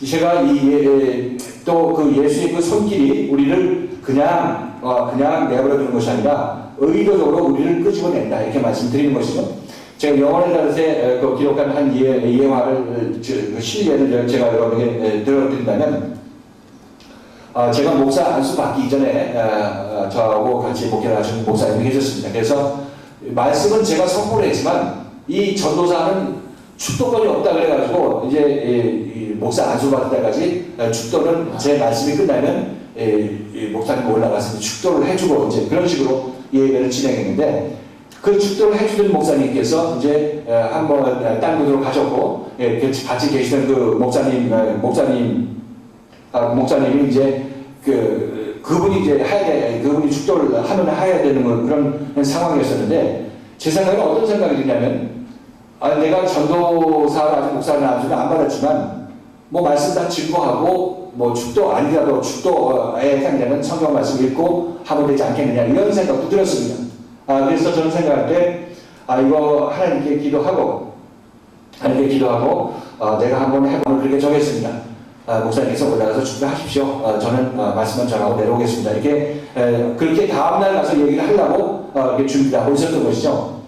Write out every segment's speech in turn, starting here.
제가 또 그 예수의 그 손길이 우리를 그냥 내버려두는 것이 아니라 의도적으로 우리를 끄집어낸다 이렇게 말씀드리는 것이죠. 제가 영원의 다릇에 기록한 한 예화를 그 실례를 제가 여러분에게 들어드린다면, 제가 목사 안수 받기 이전에 저하고 같이 목회를 하시는 목사님이 계셨습니다. 그래서 말씀은 제가 선포를 했지만 이 전도사는 축도권이 없다 그래가지고 이제 목사 안수 받을 때까지 축도는 제 말씀이 끝나면 목사님 올라가서 축도를 해주고 이제 그런 식으로 예배를 진행했는데, 그 축도를 해주던 목사님께서 이제 한번 딴 곳으로 가셨고, 같이 계시던 그 목사님이 이제 그분이 이제 그분이 축도를 하면 해야 되는 그런 상황이었었는데, 제 생각에 어떤 생각이 드냐면, 내가 전도사를 아직 목사를 안수는 안 받았지만 뭐 말씀 다 증거하고 뭐 축도 아니라도 축도에 해당되는 성경 말씀 읽고 하면 되지 않겠느냐 이런 생각도 들었습니다. 그래서 저는 생각할 때 이거 하나님께 기도하고 내가 한번 해보면 그렇게 정했습니다. 목사님께서 올라가서 축도하십시오. 저는 말씀만 전하고 내려오겠습니다. 이렇게 그렇게 다음날 가서 얘기를 하려고 이렇게 준비하고 있었던 것이죠.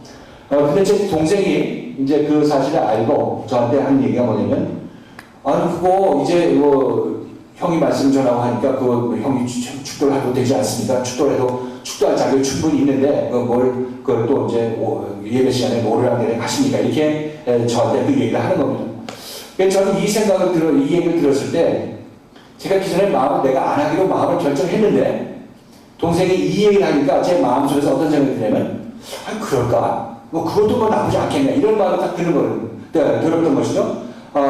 근데 제 동생이 이제 그 사실을 알고 저한테 한 얘기가 뭐냐면, 그거 이제 형이 말씀 전하고 하니까 형이 축도를 해도 되지 않습니까? 축도를 해도 축도할 자격이 충분히 있는데 그걸 또 이제 예배 시간에 노래랑 내내 하십니까? 이렇게 저한테 그 얘기를 하는 겁니다. 그래서 저는 이 얘기를 들었을 때 제가 기존에 내가 안 하기로 마음을 결정했는데, 동생이 이 얘기를 하니까 제 마음속에서 어떤 생각이 드냐면, 그럴까? 그것도 뭐 나쁘지 않겠냐 이런 마음이 딱 들었던 것이죠.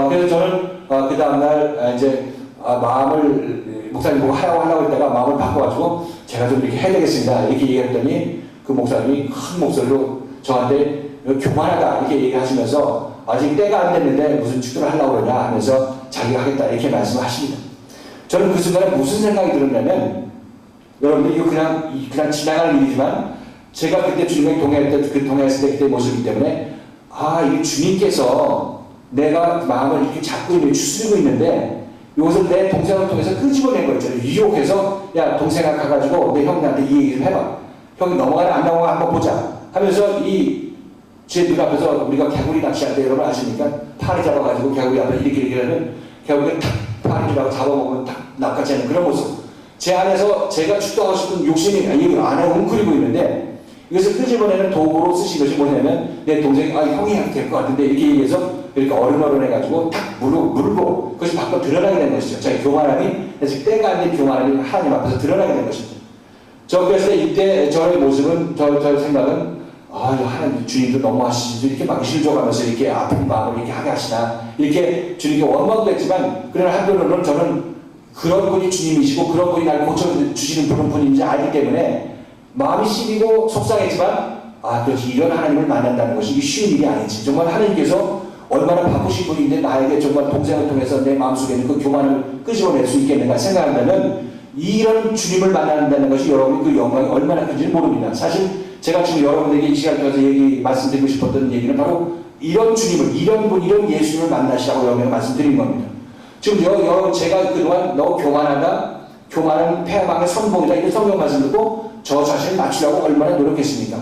그래서 저는 그 다음날 이제 마음을 목사님 보고 하라고 했다가 마음을 바꿔가지고 제가 좀 이렇게 해야 되겠습니다 이렇게 얘기했더니, 그 목사님이 큰 목소리로 저한테 교만하다 이렇게 얘기하시면서 아직 때가 안 됐는데 무슨 축도를 하려고 그러냐 하면서 자기가 하겠다 이렇게 말씀하십니다. 저는 그 순간에 무슨 생각이 들었냐면, 여러분들 이거 그냥 지나가는 일이지만 제가 그때 주님과 동행했을 때 그때 모습이기 때문에 이게 주님께서 내가 마음을 이렇게 잡고 추스리고 있는데 이것을 내 동생을 통해서 끄집어낸 거 있잖아요. 유혹해서 야 동생아 가가지고 내 형한테 이 얘기 좀 해봐. 형이 넘어가나 안 넘어가 한번 보자 하면서 제 눈 앞에서 우리가 개구리 낚시할 때 여러분 아십니까? 파리 잡아가지고 개구리 앞에 이렇게 하면 개구리가 탁 파리라고 잡아먹으면 탁 낚아채는 그런 모습. 제 안에서 제가 축도하고 싶은 욕심이 이 안에 웅크리고 있는데, 이것을 끄집어내는 도구로 쓰신 것이 뭐냐면, 내 동생이 형이 해도 될 것 같은데 이렇게 얘기해서 이렇게 어른해가지고 탁 물고 그것이 밖으로 드러나게 된 것이죠. 자기 교만함이 때가 안 된 교만함이 하나님 앞에서 드러나게 된 것입니다. 그래서 이때 저의 모습은 저의 생각은 하나님 주님도 너무하시지 이렇게 막 실족하면서 이렇게 아픈 마음을 이렇게 하게 하시나 이렇게 주님께 원망도 했지만, 그러나 한편으로는 저는 그런 분이 주님이시고 그런 분이 나를 고쳐주시는 그런 분인지 알기 때문에 마음이 시리고 속상했지만, 그렇지 이런 하나님을 만난다는 것이 쉬운 일이 아니지. 정말 하나님께서 얼마나 바쁘신 분인데 나에게 정말 동생을 통해서 내 마음속에 있는 그 교만을 끄집어낼 수 있겠는가 생각한다면, 이런 주님을 만난다는 것이 여러분이 그 영광이 얼마나 큰지 모릅니다. 사실 제가 지금 여러분에게 이 시간을 통해서 말씀드리고 싶었던 얘기는 바로 이런 주님을, 이런 예수님을 만나시라고 여러분에게 말씀드린 겁니다. 지금 제가 그동안 너 교만하다, 교만은 패망의 선봉이다 이런 성경 말씀 듣고 저 자신을 낮추려고 얼마나 노력했습니까?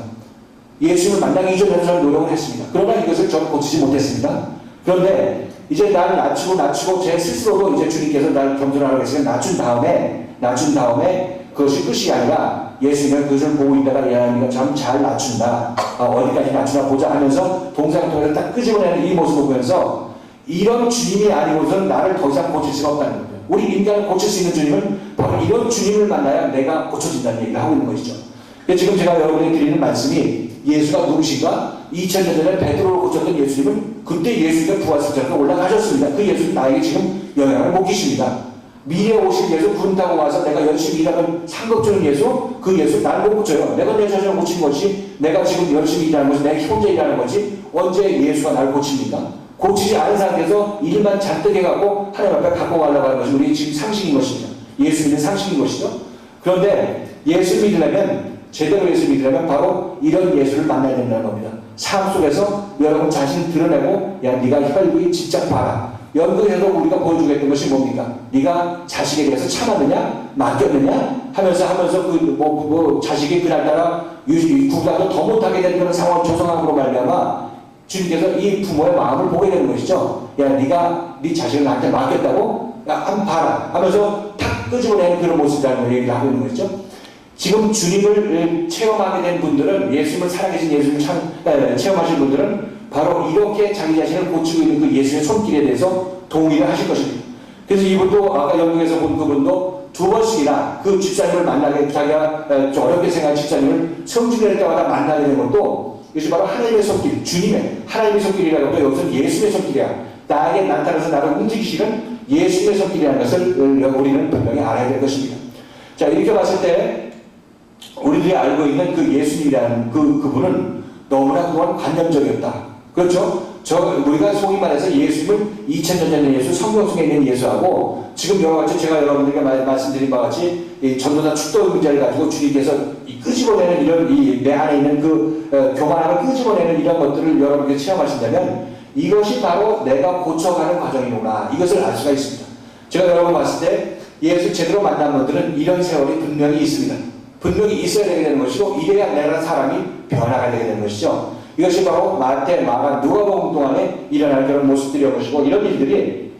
예수님을 만나기 이전에는 저는 노력을 했습니다. 그러나 이것을 저는 고치지 못했습니다. 그런데 이제 나를 낮추고 제 스스로도 이제 주님께서 나를 겸손하라고 했으니까 낮춘 다음에 그것이 끝이 아니라 예수님은 그것을 보고 있다가 하나님과 참 잘 낮춘다. 어디까지 낮추나 보자 하면서 동상을 통해서 딱 끄집어내는 이 모습을 보면서, 이런 주님이 아니고서는 나를 더 이상 고칠 수가 없다는 거예요. 우리 인간을 고칠 수 있는 주님은 바로 이런 주님을 만나야 내가 고쳐진다는 얘기를 하고 있는 것이죠. 지금 제가 여러분에게 드리는 말씀이 예수가 누구신가? 2000년 전에 베드로를 고쳤던 예수님은 그때 예수님이 부활승천으로 올라가셨습니다. 그 예수님 나에게 지금 영향을 못 끼십니다. 미래에 오실 예수 구름 타고 와서 내가 열심히 일하면 상급 주는 예수, 그 예수 나를 못 고쳐요. 내가 내 자신을 고친 것이, 내가 지금 열심히 일하는 것이, 내 혼자 일하는 것이 언제 예수가 나를 고칩니까? 고치지 않은 상태에서 일만 잔뜩 해갖고 하나님 앞에 갖고 가려고 하는 것이 우리 지금 상식인 것입니다. 예수 믿는 상식인 것이죠. 그런데 예수 믿으려면, 제대로 예수 믿으려면 바로 이런 예수를 만나야 된다는 겁니다. 삶 속에서 여러분 자신을 드러내고, 야 네가 혈육이 진짜 봐라. 연극에서 우리가 보여주겠던 것이 뭡니까? 네가 자식에 대해서 참았느냐? 맡겼느냐? 하면서 자식이 그날따라 국가도 더 못하게 되는 그런 상황을 조성함으로 말미암아 주님께서 이 부모의 마음을 보게 되는 것이죠. 야, 네가 네 자식을 나한테 맡겼다고? 야, 한번 봐라. 하면서 탁 끄집어내는 그런 모습이라는 얘기를 하고 있는 것이죠. 지금 주님을 체험하게 된 분들은, 예수님을 살아계신 예수님을 체험하신 분들은 바로 이렇게 자기 자신을 고치고 있는 그 예수의 손길에 대해서 동의를 하실 것입니다. 그래서 이분도 아까 영국에서 본 그분도 2번씩이나 그 집사님을 만나게, 자기가 어렵게 생각한 집사님을 성주될 때마다 만나게 된 것도 이것이 바로 하나님의 손길, 주님의 하나님의 손길이라고 해도 여기서는 예수의 손길이야. 나에게 나타나서 나를 움직이시는 예수의 손길이라는 것을 우리는 분명히 알아야 될 것입니다. 자, 이렇게 봤을 때 우리들이 알고 있는 그 예수님이라는 그분은 너무나 그동안 관념적이었다. 그렇죠? 우리가 소위 말해서 예수님을 2000년 전의 예수, 성경 속에 있는 예수하고 지금 여러 가지 제가 여러분들에게 말씀드린 바와 같이 이 전도자 축도 문제를 가지고 주님께서 끄집어내는 이런 내 안에 있는 그 교만함을 끄집어내는 이런 것들을 여러분께 체험하신다면 이것이 바로 내가 고쳐가는 과정이구나. 이것을 알 수가 있습니다. 제가 여러분 봤을 때 예수 제대로 만난 분들은 이런 세월이 분명히 있습니다. 분명히 있어야 되게 되는 것이고 이래야 내가 사람이 변화가 되게 되는 것이죠. 이것이 바로 마태, 마가, 누가복음 동안에 일어날 그런 모습들이었 것이고 이런 일들이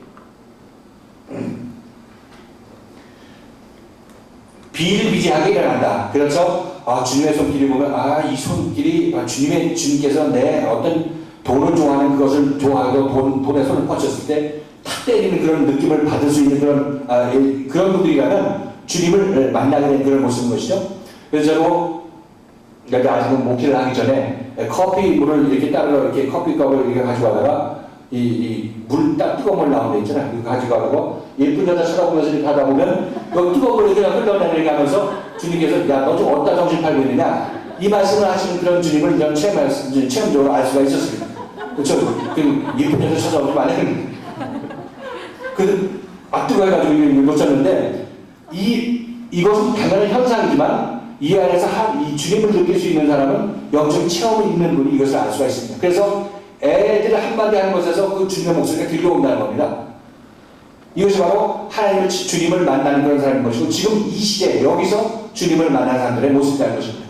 비일비재하게 일어난다. 그래서 주님의 손길을 보면 이 손길이 주님께서 내 어떤 돈을 좋아하는 그것을 좋아하고 돈에 손을 뻗쳤을 때 탁 때리는 그런 느낌을 받을 수 있는 그런 분들이라면 주님을 만나게 된 그런 모습인 것이죠. 그래서 저도 아직은 목회를 하기 전에 커피물을 이렇게 따르러 이렇게 커피컵을 이렇게 가져가다가 물 딱 뜨거운 물 나오는 데 있잖아요. 그거 가져가고 예쁜 여자 쳐다보면서 이렇게 하다 보면 그 뜨거운 물을 그냥 흘러내리게 하면서 주님께서 야, 너 좀 어디다 정신 팔고 있느냐? 이 말씀을 하시는 그런 주님을 이런 체험적으로 알 수가 있었습니다. 그렇죠? 예쁜 여자 쳐다보지 말라는 뜨거워가지고 놓쳤는데 이것은 당연한 현상이지만 이 안에서 이 주님을 느낄 수 있는 사람은 영적인 체험이 있는 분이 이것을 알 수가 있습니다. 그래서 애들을 한마디 하는 것에서 그 주님의 목소리가 들려온다는 겁니다. 이것이 바로 하나님을 주님을 만나는 그런 사람인 것이고 지금 이 시대에 여기서 주님을 만나는 사람들의 모습이라는 것입니다.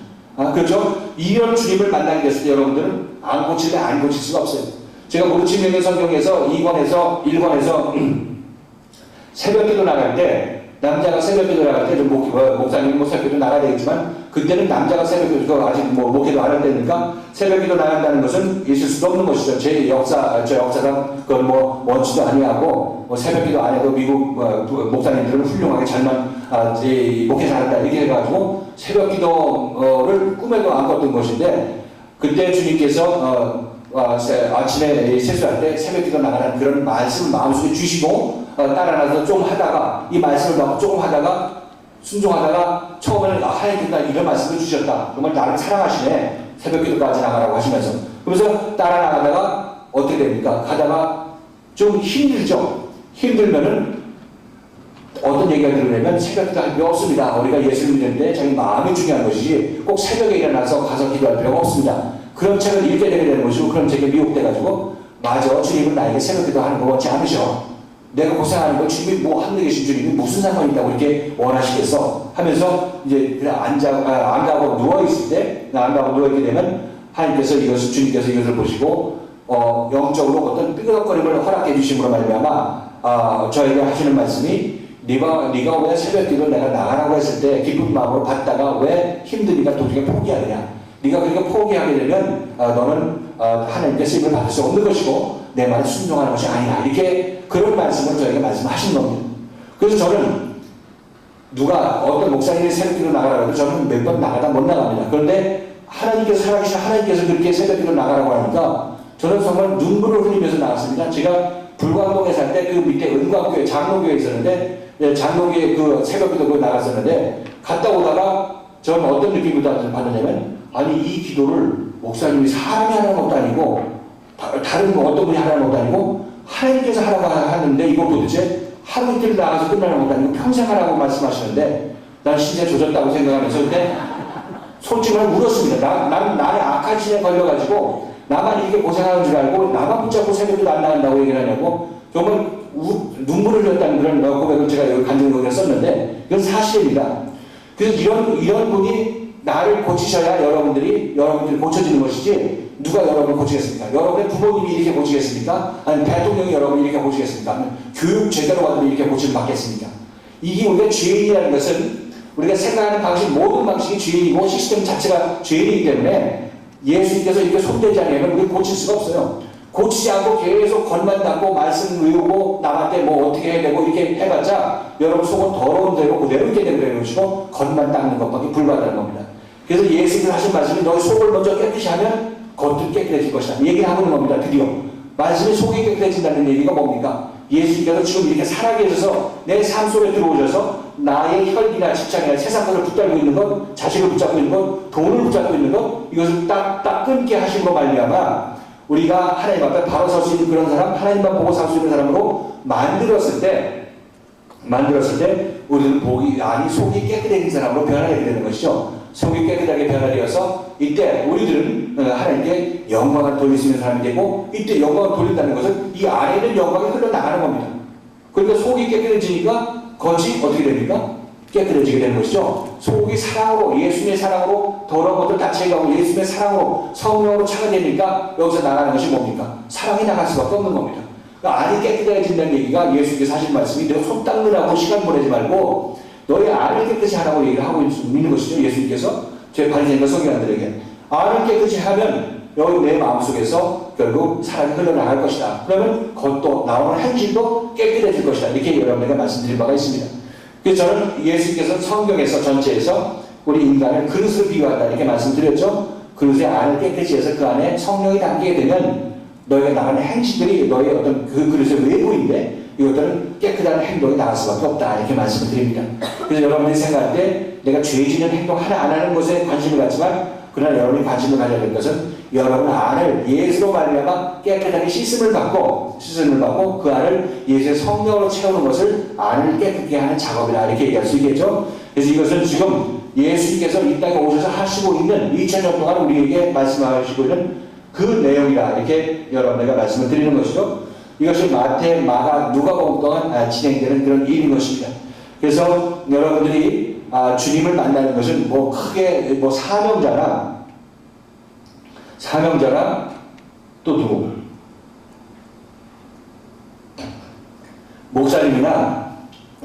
그렇죠? 이런 주님을 만나게 됐을 때 여러분들은 안 고칠 수가 없어요. 제가 무르침명의 성경에서 1권에서 새벽기도 나갈 때 남자가 새벽기도 나갈 때 목사님 새벽기도 나가야 되겠지만 그때는 남자가 새벽기도 아직 목회도 안 할 때니까 새벽기도 나간다는 것은 있을 수도 없는 것이죠. 제 역사상 그건 원치도 아니하고 새벽기도 안 해도 미국 목사님들은 훌륭하게 잘만 목회 잘한다 이렇게 해가지고 새벽기도를 꿈에도 안 꿨던 것인데 그때 주님께서 아침에 세수할 때 새벽기도 나가라는 그런 말씀을 마음속에 주시고 따라가서 좀 하다가 이 말씀을 받고 조금 하다가 순종하다가 처음에는 하나님께서 이런 말씀을 주셨다. 정말 나를 사랑하시네. 새벽기도까지 나가라고 하시면서 그래서 따라 나가다가 어떻게 됩니까? 가다가 좀 힘들죠. 힘들면은 어떤 얘기가 들으려면 새벽기도 할 필요 없습니다. 우리가 예수를 믿는데 자기 마음이 중요한 것이지 꼭 새벽에 일어나서 가서 기도할 필요가 없습니다. 그런 책을 읽게 되게 되는 것이고 그런 책에 미혹돼가지고 맞아 주님은 나에게 새벽기도 하는 거 원치 않으셔. 내가 고생하는 거 주님이 하늘에 계신 주님이 무슨 상관이 있다고 이렇게 원하시겠어 하면서 이제 그냥 안 자고 누워있을 때 안 자고 누워있게 되면 하나님께서 주님께서 이것을 보시고 영적으로 어떤 삐그덕거림을 허락해 주심으로 말미암아 저에게 하시는 말씀이 네가 왜 새벽기도 내가 나가라고 했을 때 기쁜 마음으로 받다가 왜 힘드니까 도중에 포기하느냐. 네가 그렇게 포기하게 되면 너는 하나님께 쓰임을 받을 수 없는 것이고 내 말에 순종하는 것이 아니라 이렇게 그런 말씀을 저에게 말씀하신 겁니다. 그래서 저는 누가 어떤 목사님이 새벽기도 나가라고 해도 저는 몇 번 나가다 못 나갑니다. 그런데 하나님께서 살아계신 하나님께서 그렇게 새벽기도 나가라고 하니까 저는 정말 눈물을 흘리면서 나갔습니다. 제가 불광동에 살 때 그 밑에 은광교회 장로교회에 있었는데 장로교회 그 새벽기도 나갔었는데 갔다 오다가 저는 어떤 느낌을 받았냐면 아니 이 기도를 목사님이 사람이 하는 것도 아니고 다른 어떤 분이 하는 것도 아니고 하나님께서 하라고 하는데 이거 도대체 하루 이틀 나가서 끝나는 것도 아니고 평생 하라고 말씀하시는데 난 신세 조졌다고 생각하면서 근데 솔직히 울었습니다. 나는 악한 신에 걸려가지고 나만 이렇게 고생하는 줄 알고 나만 붙잡고 새벽에도 안 나간다고 얘기를 하냐고 정말 눈물을 흘렸다는 그런 고백을 제가 여기 간증을 썼는데 이건 사실입니다. 그래서 이런 분이 나를 고치셔야 여러분들이 고쳐지는 것이지 누가 여러분을 고치겠습니까? 여러분의 부모님이 이렇게 고치겠습니까? 아니면 대통령이 여러분을 이렇게 고치겠습니까? 아니면 교육 제대로 받으면 이렇게 고치면 받겠습니까? 이게 우리가 죄인이라는 것은 우리가 생각하는 방식, 모든 방식이 죄인이고 시스템 자체가 죄인이기 때문에 예수님께서 이렇게 손대지 않으면 우리가 고칠 수가 없어요. 고치지 않고 계속 겉만 닦고 말씀 외우고 남한테 뭐 어떻게 해야 되고 이렇게 해봤자 여러분 속은 더러운 대로 그대로 있게 되는 것이고 겉만 닦는 것밖에 불가능한 겁니다. 그래서 예수님께서 하신 말씀이 너희 속을 먼저 깨끗이 하면 겉은 깨끗해질 것이다. 얘기를 하고 있는 겁니다. 드디어. 말씀이 속이 깨끗해진다는 얘기가 뭡니까? 예수님께서 지금 이렇게 살아계셔서 내 삶 속에 들어오셔서 나의 혈기나 직장이나 세상 것을 붙잡고 있는 것, 자식을 붙잡고 있는 것, 돈을 붙잡고 있는 것, 이것을 딱 끊게 하신 거 말미암아 우리가 하나님 앞에 바로 설 수 있는 그런 사람, 하나님만 보고 살 수 있는 사람으로 만들었을 때 우리는 속이 깨끗해진 사람으로 변화되게 되는 것이죠. 속이 깨끗하게 변화되어서 이때 우리들은 하나님께 영광을 돌릴 수 있는 사람이 되고 이때 영광을 돌린다는 것은 이 안에 있는 영광이 흘러나가는 겁니다. 그러니까 속이 깨끗해지니까 겉이 어떻게 됩니까? 깨끗해지게 되는 것이죠. 속이 사랑으로, 예수님의 사랑으로 더러운 것들 다 제거하고 예수님의 사랑으로 성령으로 차가 되니까 여기서 나가는 것이 뭡니까? 사랑이 나갈 수밖에 없는 겁니다. 그러니까 안이 깨끗해진다는 얘기가 예수님께서 하신 말씀이 내가 손 닦느라고 시간 보내지 말고 너희 안을 깨끗이 하라고 얘기를 하고 있는 것이죠. 예수님께서 제 바리새인과 서기관들에게 안을 깨끗이 하면 여기 내 마음속에서 결국 사랑이 흘러나갈 것이다. 그러면 겉도 나오는 행실도 깨끗해질 것이다. 이렇게 여러분에게 말씀드릴 바가 있습니다. 그래서 저는 예수님께서 성경에서 전체에서 우리 인간을 그릇으로 비유한다 이렇게 말씀드렸죠. 그릇의 안을 깨끗이 해서 그 안에 성령이 담기게 되면 너희가 나가는 행실들이 너희의 어떤 그 그릇의 외부인데 이것들은 깨끗한 행동이 나갈 수밖에 없다 이렇게 말씀을 드립니다. 그래서 여러분들이 생각할 때 내가 죄 짓는 행동 하나 안 하는 것에 관심을 갖지만 그러나 여러분이 관심을 가져야 될 것은 여러분 안을 예수로 말미암아 깨끗하게 씻음을 받고 그 안을 예수의 성령으로 채우는 것을 안을 깨끗게 하는 작업이다 이렇게 얘기할 수 있겠죠. 그래서 이것은 지금 예수님께서 이 땅에 오셔서 하시고 있는 2000년 동안 우리에게 말씀하시고 있는 그 내용이다 이렇게 여러분에게 말씀을 드리는 것이죠. 이것이 마태, 마가, 누가복음 동안 진행되는 그런 일인 것입니다. 그래서 여러분들이 주님을 만나는 것은 뭐 크게 사명자나 또 누구? 목사님이나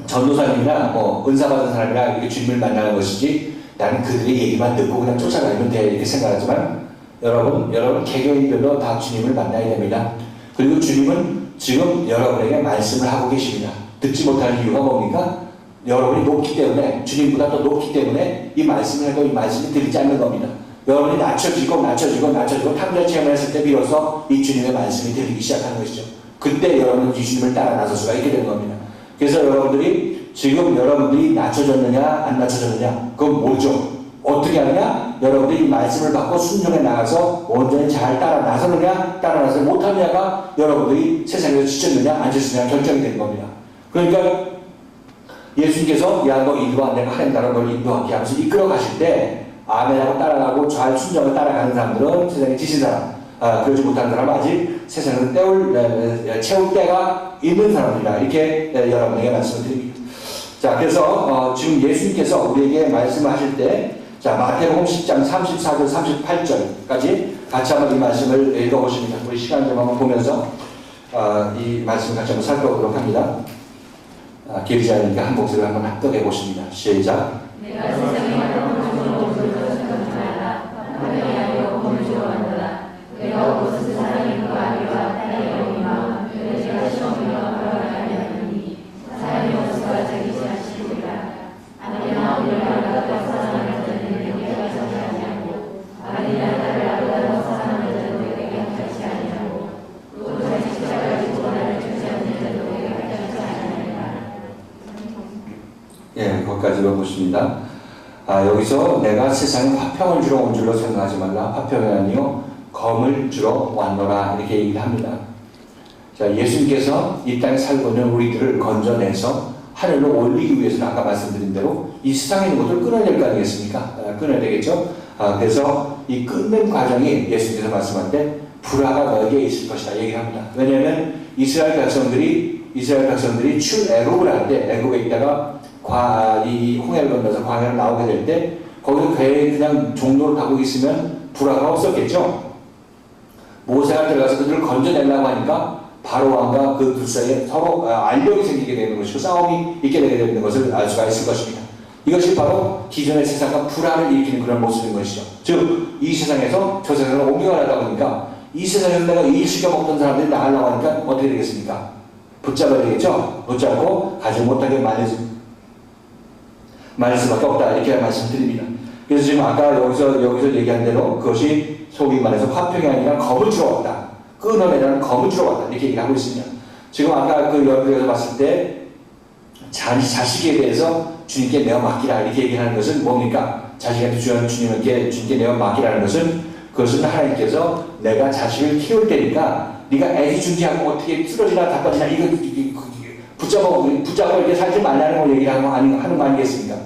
전도사님이나 뭐 은사 받은 사람이나 이렇게 주님을 만나는 것이지 나는 그들의 얘기만 듣고 그냥 쫓아가면 돼 이렇게 생각하지만 여러분 개개인별로 다 주님을 만나야 됩니다. 그리고 주님은 지금 여러분에게 말씀을 하고 계십니다. 듣지 못하는 이유가 뭡니까? 여러분이 높기 때문에 주님보다 더 높기 때문에 이 말씀을 해도 이 말씀이 들리지 않는 겁니다. 여러분이 낮춰지고 탐정 체험을 했을 때 비로소 이 주님의 말씀이 들리기 시작하는 것이죠. 그때 여러분은 이 주님을 따라 나설 수가 있게 되는 겁니다. 그래서 지금 여러분들이 낮춰졌느냐 안 낮춰졌느냐 그건 뭐죠? 어떻게 하느냐? 여러분들이 이 말씀을 받고 순종해 나가서 온전히 잘 따라 나서느냐 따라 나서지 못하느냐가 여러분들이 세상에서 지쳤느냐 안 지쳤느냐 결정이 되는 겁니다. 그러니까 예수님께서 야 너 이리 와 내가 하나님 나라 널 인도할게 하면서 이끌어 가실 때 아멘하고 따라가고 잘 순종을 따라가는 사람들은 세상에 지친 사람 그러지 못하는 사람은 아직 세상에서 채울 때가 있는 사람들이다 이렇게 여러분에게 말씀을 드립니다. 자 그래서 지금 예수님께서 우리에게 말씀하실 때 자 마태복음 10장 34절 38절까지 같이 한번 이 말씀을 읽어보십니다. 우리 시간 좀 한번 보면서 이 말씀 같이 한번 살펴보도록 합니다. 길지 않으니까 한 목소리로 한번 합독해 보십니다. 시작. 내가 세상에 하나님으로 생각하지 말라. 하나님이 아니요 공주로 만들라. 내가 오고서 사랑의 아비와 딸의 영이마 내가 시험이와 허락하지 않으니 사람이 없어가 자기 자신이라. 아니나 오늘 나보다 사랑하는 자는 내게 하지 아니하고 아니나 나를 나보다 사랑하는 자는 내게 하지 아니하고 또 자기 십자가를 지고 나를 주지 않는 자도 내게 하지 아니하니라. 예, 거기까지로 보십니다. 여기서 내가 세상에 화평을 주러 온 줄로 생각하지 말라. 화평이 아니요 검을 주러 왔노라 이렇게 얘기를 합니다. 자, 예수님께서 이 땅에 살고 있는 우리들을 건져내서 하늘로 올리기 위해서는 아까 말씀드린 대로 이 세상에 있는 것들을 끊어야 될 거 아니겠습니까? 끊어야 되겠죠? 그래서 이 끊는 과정이 예수님께서 말씀할 때 불화가 너에게 있을 것이다 얘기를 합니다. 왜냐하면 이스라엘 백성들이 이스라엘 백성들이 출애굽을 할 때 애굽에 있다가 이 홍해를 건너서 광야로 나오게 될 때 거기서 그냥 종로를 가고 있으면 불화가 없었겠죠. 모세가 들어가서 그들을 건져내려고 하니까 바로 왕과 그 둘 사이에 서로 알력이 생기게 되는 것이고 싸움이 있게 되게 되는 것을 알 수가 있을 것입니다. 이것이 바로 기존의 세상과 불화를 일으키는 그런 모습인 것이죠. 즉, 이 세상에서 저 세상으로 옮겨가려다 보니까 이 세상에서 내가 일시켜 먹던 사람들이 나가려고 하니까 어떻게 되겠습니까? 붙잡아야 되겠죠? 붙잡고 가지 못하게 말릴 수밖에 없다. 이렇게 말씀드립니다. 그래서 지금 아까 여기서 얘기한 대로 그것이 소위 말해서 화평이 아니라 거무주로 왔다. 끊어내라는 거무주로 왔다. 이렇게 얘기하고 있습니다. 지금 아까 그 연구에서 봤을 때 자식에 대해서 주님께 내어 맡기라 이렇게 얘기하는 것은 뭡니까? 자식한테 주님께 내어 맡기라는 것은 그것은 하나님께서 내가 자식을 키울 때니까 네가 애지중지하고 어떻게 쓰러지나 다빠지나 이거 붙잡고 이렇게 살지 말라는 걸 얘기를 하는 거 아니겠습니까?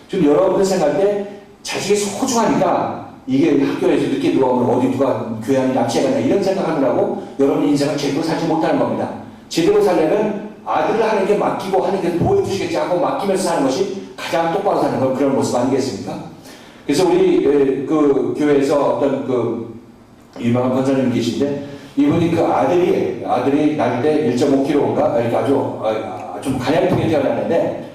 지금 여러분들 생각할 때 자식이 소중하니까 이게 학교에서 늦게 들어오면 어디 누가 교양이 납치해가냐 이런 생각하느라고 여러분 인생을 제대로 살지 못하는 겁니다. 제대로 살려면 아들을 하나님께 맡기고 하나님께서 보여주시겠지 하고 맡기면서 사는 것이 가장 똑바로 사는 건 그런 모습 아니겠습니까? 그래서 우리 그 교회에서 어떤 그 유명한 권사님 계신데 이분이 그 아들이 낳을 때 1.5kg인가 이렇게 아주 좀 가냘프게 태어났는데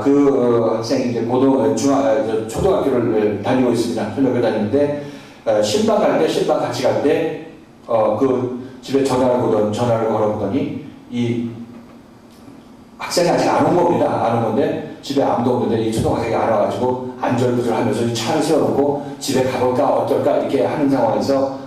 그 학생이 이제 초등학교를 다니고 있습니다. 초등학교 다니는데 신방 갈 때 신방 같이 갈 때 그 집에 전화를 걸어보더니 이 학생이 아직 안 온 겁니다. 안 온 건데 집에 아무도 없는데 이 초등학생이 안 와가지고 안절부절하면서 차를 세워놓고 집에 가볼까 어떨까 이렇게 하는 상황에서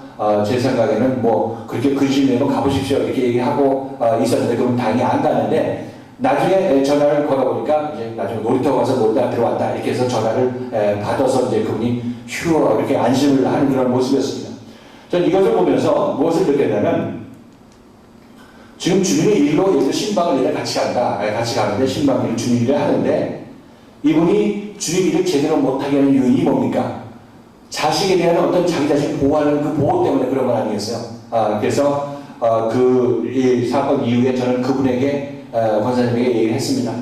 제 생각에는 뭐 그렇게 근심 내면 가보십시오 이렇게 얘기하고 있었는데 그럼 당연히 안 가는데 나중에 전화를 걸어보니까 이제 나중에 놀이터 가서 놀다 들어왔다 이렇게 해서 전화를 받아서 이제 그분이 휴 이렇게 안심을 하는 그런 모습이었습니다. 저는 이것을 보면서 무엇을 느꼈냐면 지금 주님의 일로 신방을 같이 간다. 같이 가는데 신방 일을 주님 일을 하는데 이분이 주님 일을 제대로 못하게 하는 요인이 뭡니까? 자식에 대한 어떤 자기 자신 보호하는 그 보호 때문에 그런 건 아니겠어요? 그래서 이 사건 이후에 저는 그분에게 권사님에게 얘기를 했습니다.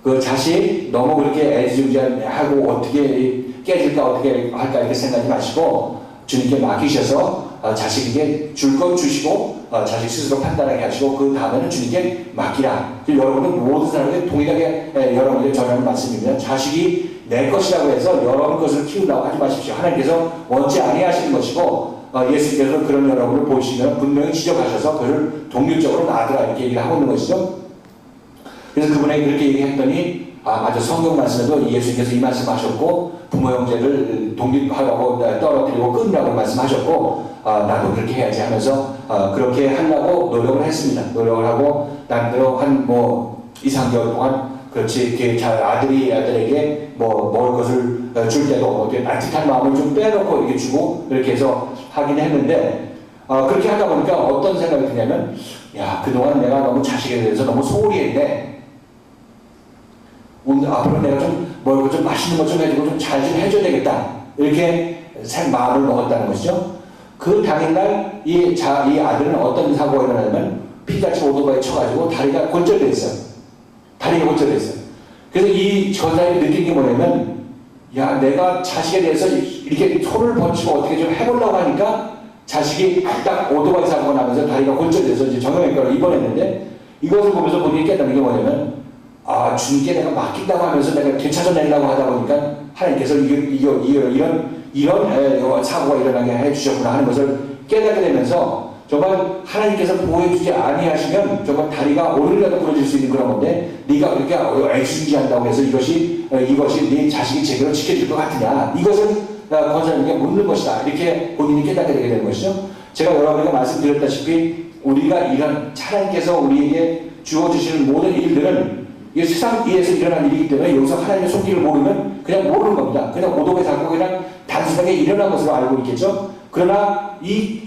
그 자식 너무 그렇게 애지중지하고 어떻게 깨질까 어떻게 할까 이렇게 생각하지 마시고 주님께 맡기셔서 자식에게 줄 건 주시고 자식 스스로 판단하게 하시고 그 다음에는 주님께 맡기라. 여러분은 모든 사람에게 동일하게 여러분에게 전하는 말씀입니다. 자식이 내 것이라고 해서 여러분 것을 키우려고 하지 마십시오. 하나님께서 원치 아니하시는 것이고 예수님께서 그런 여러분을 보시면 분명히 지적하셔서 그를 독립적으로 놔두라 이렇게 얘기를 하고 있는 것이죠. 그래서 그분에게 그렇게 얘기했더니 맞아 성경 말씀에도 예수님께서 이 말씀하셨고 부모 형제를 독립하라고 떨어뜨리고 끊으라고 말씀하셨고 나도 그렇게 해야지 하면서 그렇게 하려고 노력을 했습니다. 노력을 하고 나름대로 한 2, 3개월 동안 그렇지 아들에게 먹을 것을 줄 때도 따뜻한 마음을 좀 빼놓고 이렇게 주고 이렇게 해서 하긴 했는데 그렇게 하다 보니까 어떤 생각이 드냐면 야 그동안 내가 너무 자식에 대해서 너무 소홀히 했네. 오늘 앞으로 내가 좀 먹을 것 좀 맛있는 것 좀 해주고 좀 잘 좀 해줘야 되겠다 이렇게 마음을 먹었다는 것이죠. 그 당일날 이 아들은 어떤 사고가 일어나냐면 피자치 오토바이 쳐가지고 다리가 골절돼 있어요. 다리가 골절돼 있어요. 그래서 저 사람이 느낀 게 뭐냐면 야 내가 자식에 대해서 이렇게 손을 번치고 어떻게 좀 해보려고 하니까 자식이 딱 오토바이 사고가 나면서 다리가 골절돼서 이제 정형외과로 입원했는데 이것을 보면서 본인이 깨닫는 게 뭐냐면 주님께 내가 맡긴다고 하면서 내가 되찾아내려고 하다 보니까 하나님께서 이런 사고가 일어나게 해주셨구나 하는 것을 깨닫게 되면서 정말 하나님께서 보호해주지 아니하시면 정말 다리가 오늘이라도 부러질 수 있는 그런 건데 네가 그렇게 애지중지한다고 해서 이것이 네 자식이 제대로 지켜질 것 같으냐 이것을 권사님께 묻는 것이다 이렇게 본인이 깨닫게 되게 되는 것이죠. 제가 여러분에게 말씀드렸다시피 우리가 이런 하나님께서 우리에게 주어주시는 모든 일들은 이 세상 위에서 일어난 일이기 때문에 여기서 하나님의 손길을 모르면 그냥 모르는 겁니다. 그냥 오독에 잡고 그냥 단순하게 일어난 것으로 알고 있겠죠. 그러나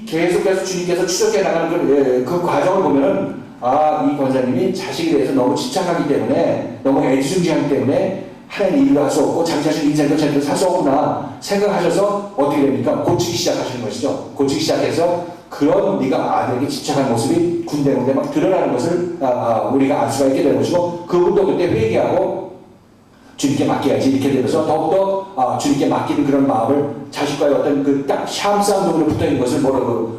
계속해서 주님께서 추적해 나가는 그 과정을 보면은 이 권사님이 자식에 대해서 너무 집착하기 때문에 너무 애지중지하기 때문에 하나님 일을 할 수 없고 자기 자신 인생도 제대로 살 수 없구나 생각하셔서 어떻게 됩니까? 고치기 시작하시는 것이죠. 고치기 시작해서 그런 네가 아들에게 집착한 모습이 군데군데 막 드러나는 것을 우리가 알 수가 있게 되는 것이고, 그분도 그때 회개하고 주님께 맡겨야지 이렇게 되면서 더욱더 주님께 맡기는 그런 마음을, 자식과의 어떤 그 딱 샴 싸움으로 붙어있는 것을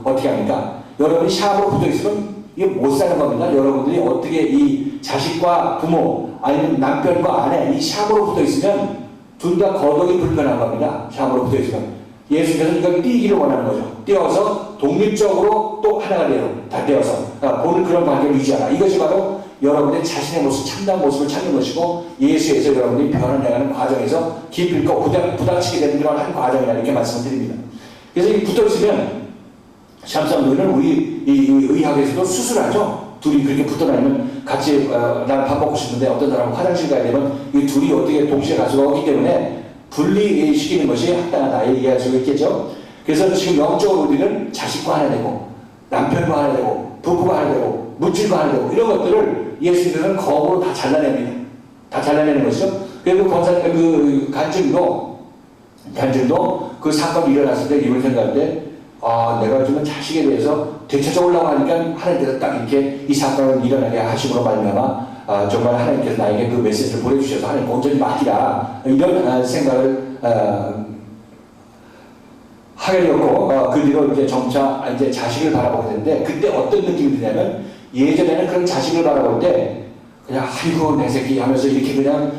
어떻게 합니까? 여러분이 샴으로 붙어있으면 이게 못 사는 겁니다. 여러분들이 어떻게 이 자식과 부모 아니면 남편과 아내 이 샴으로 붙어있으면 둘 다 거동이 불편한 겁니다. 샴으로 붙어있으면. 예수님께서 이걸 띄기를 원하는 거죠. 띄어서 독립적으로 또 하나가 다 되어서 보는 그런 관계를 유지하라. 이것이 바로 여러분의 자신의 모습, 참된 모습을 찾는 것이고, 예수에서 여러분들이 변화해가는 과정에서 깊을까 부닥치게 되는 그런 한 과정이라 이렇게 말씀을 드립니다. 그래서 이 붙어있으면 샴싸움들은 우리 이 의학에서도 수술하죠. 둘이 그렇게 붙어 다니면 같이 난 밥 먹고 싶은데 어떤 사람은 화장실 가야 되면 이 둘이 어떻게 동시에 갈 수가 없기 때문에 분리시키는 것이 합당하다 얘기할 수 있겠죠. 그래서 지금 영적으로 우리는 자식과 하나 되고 남편과 하나 되고 부부가 하나 되고 물질과 하나 되고 이런 것들을 예수님은 거부로 다 잘라냅니다. 다 잘라내는 것이죠. 그리고 그 간증도 그 사건이 일어났을 때 이걸 생각할 때 내가 요즘은 자식에 대해서 되찾아오려고 하니까 하나님께서 딱 이렇게 이 사건을 일어나게 하심으로 말미암아 정말 하나님께서 나에게 그 메시지를 보내주셔서 하나님 온전히 맡기라 이런 생각을 하게 되었고, 그 뒤로 이제 점차 이제 자식을 바라보게 되는데, 그때 어떤 느낌이 드냐면, 예전에는 그런 자식을 바라볼 때 그냥 아이고 내 새끼 하면서 이렇게 그냥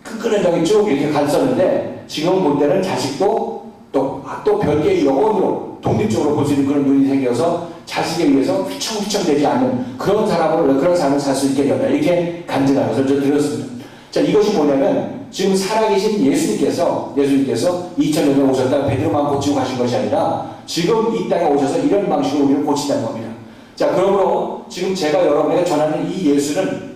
끈끈한 쭉 이렇게 갔었는데, 지금 볼 때는 자식도 또 별개의 영혼으로 독립적으로 볼 수 있는 그런 눈이 생겨서 자식에 의해서 휘청휘청되지 않는 그런 삶을 살 수 있게 된다. 이렇게 간증하면서 저 드렸습니다. 자, 이것이 뭐냐면 지금 살아계신 예수님께서 2000년 전에 오셨다 베드로만 고치고 가신 것이 아니라 지금 이 땅에 오셔서 이런 방식으로 우리를 고친다는 겁니다. 자, 그러므로 지금 제가 여러분에게 전하는 이 예수는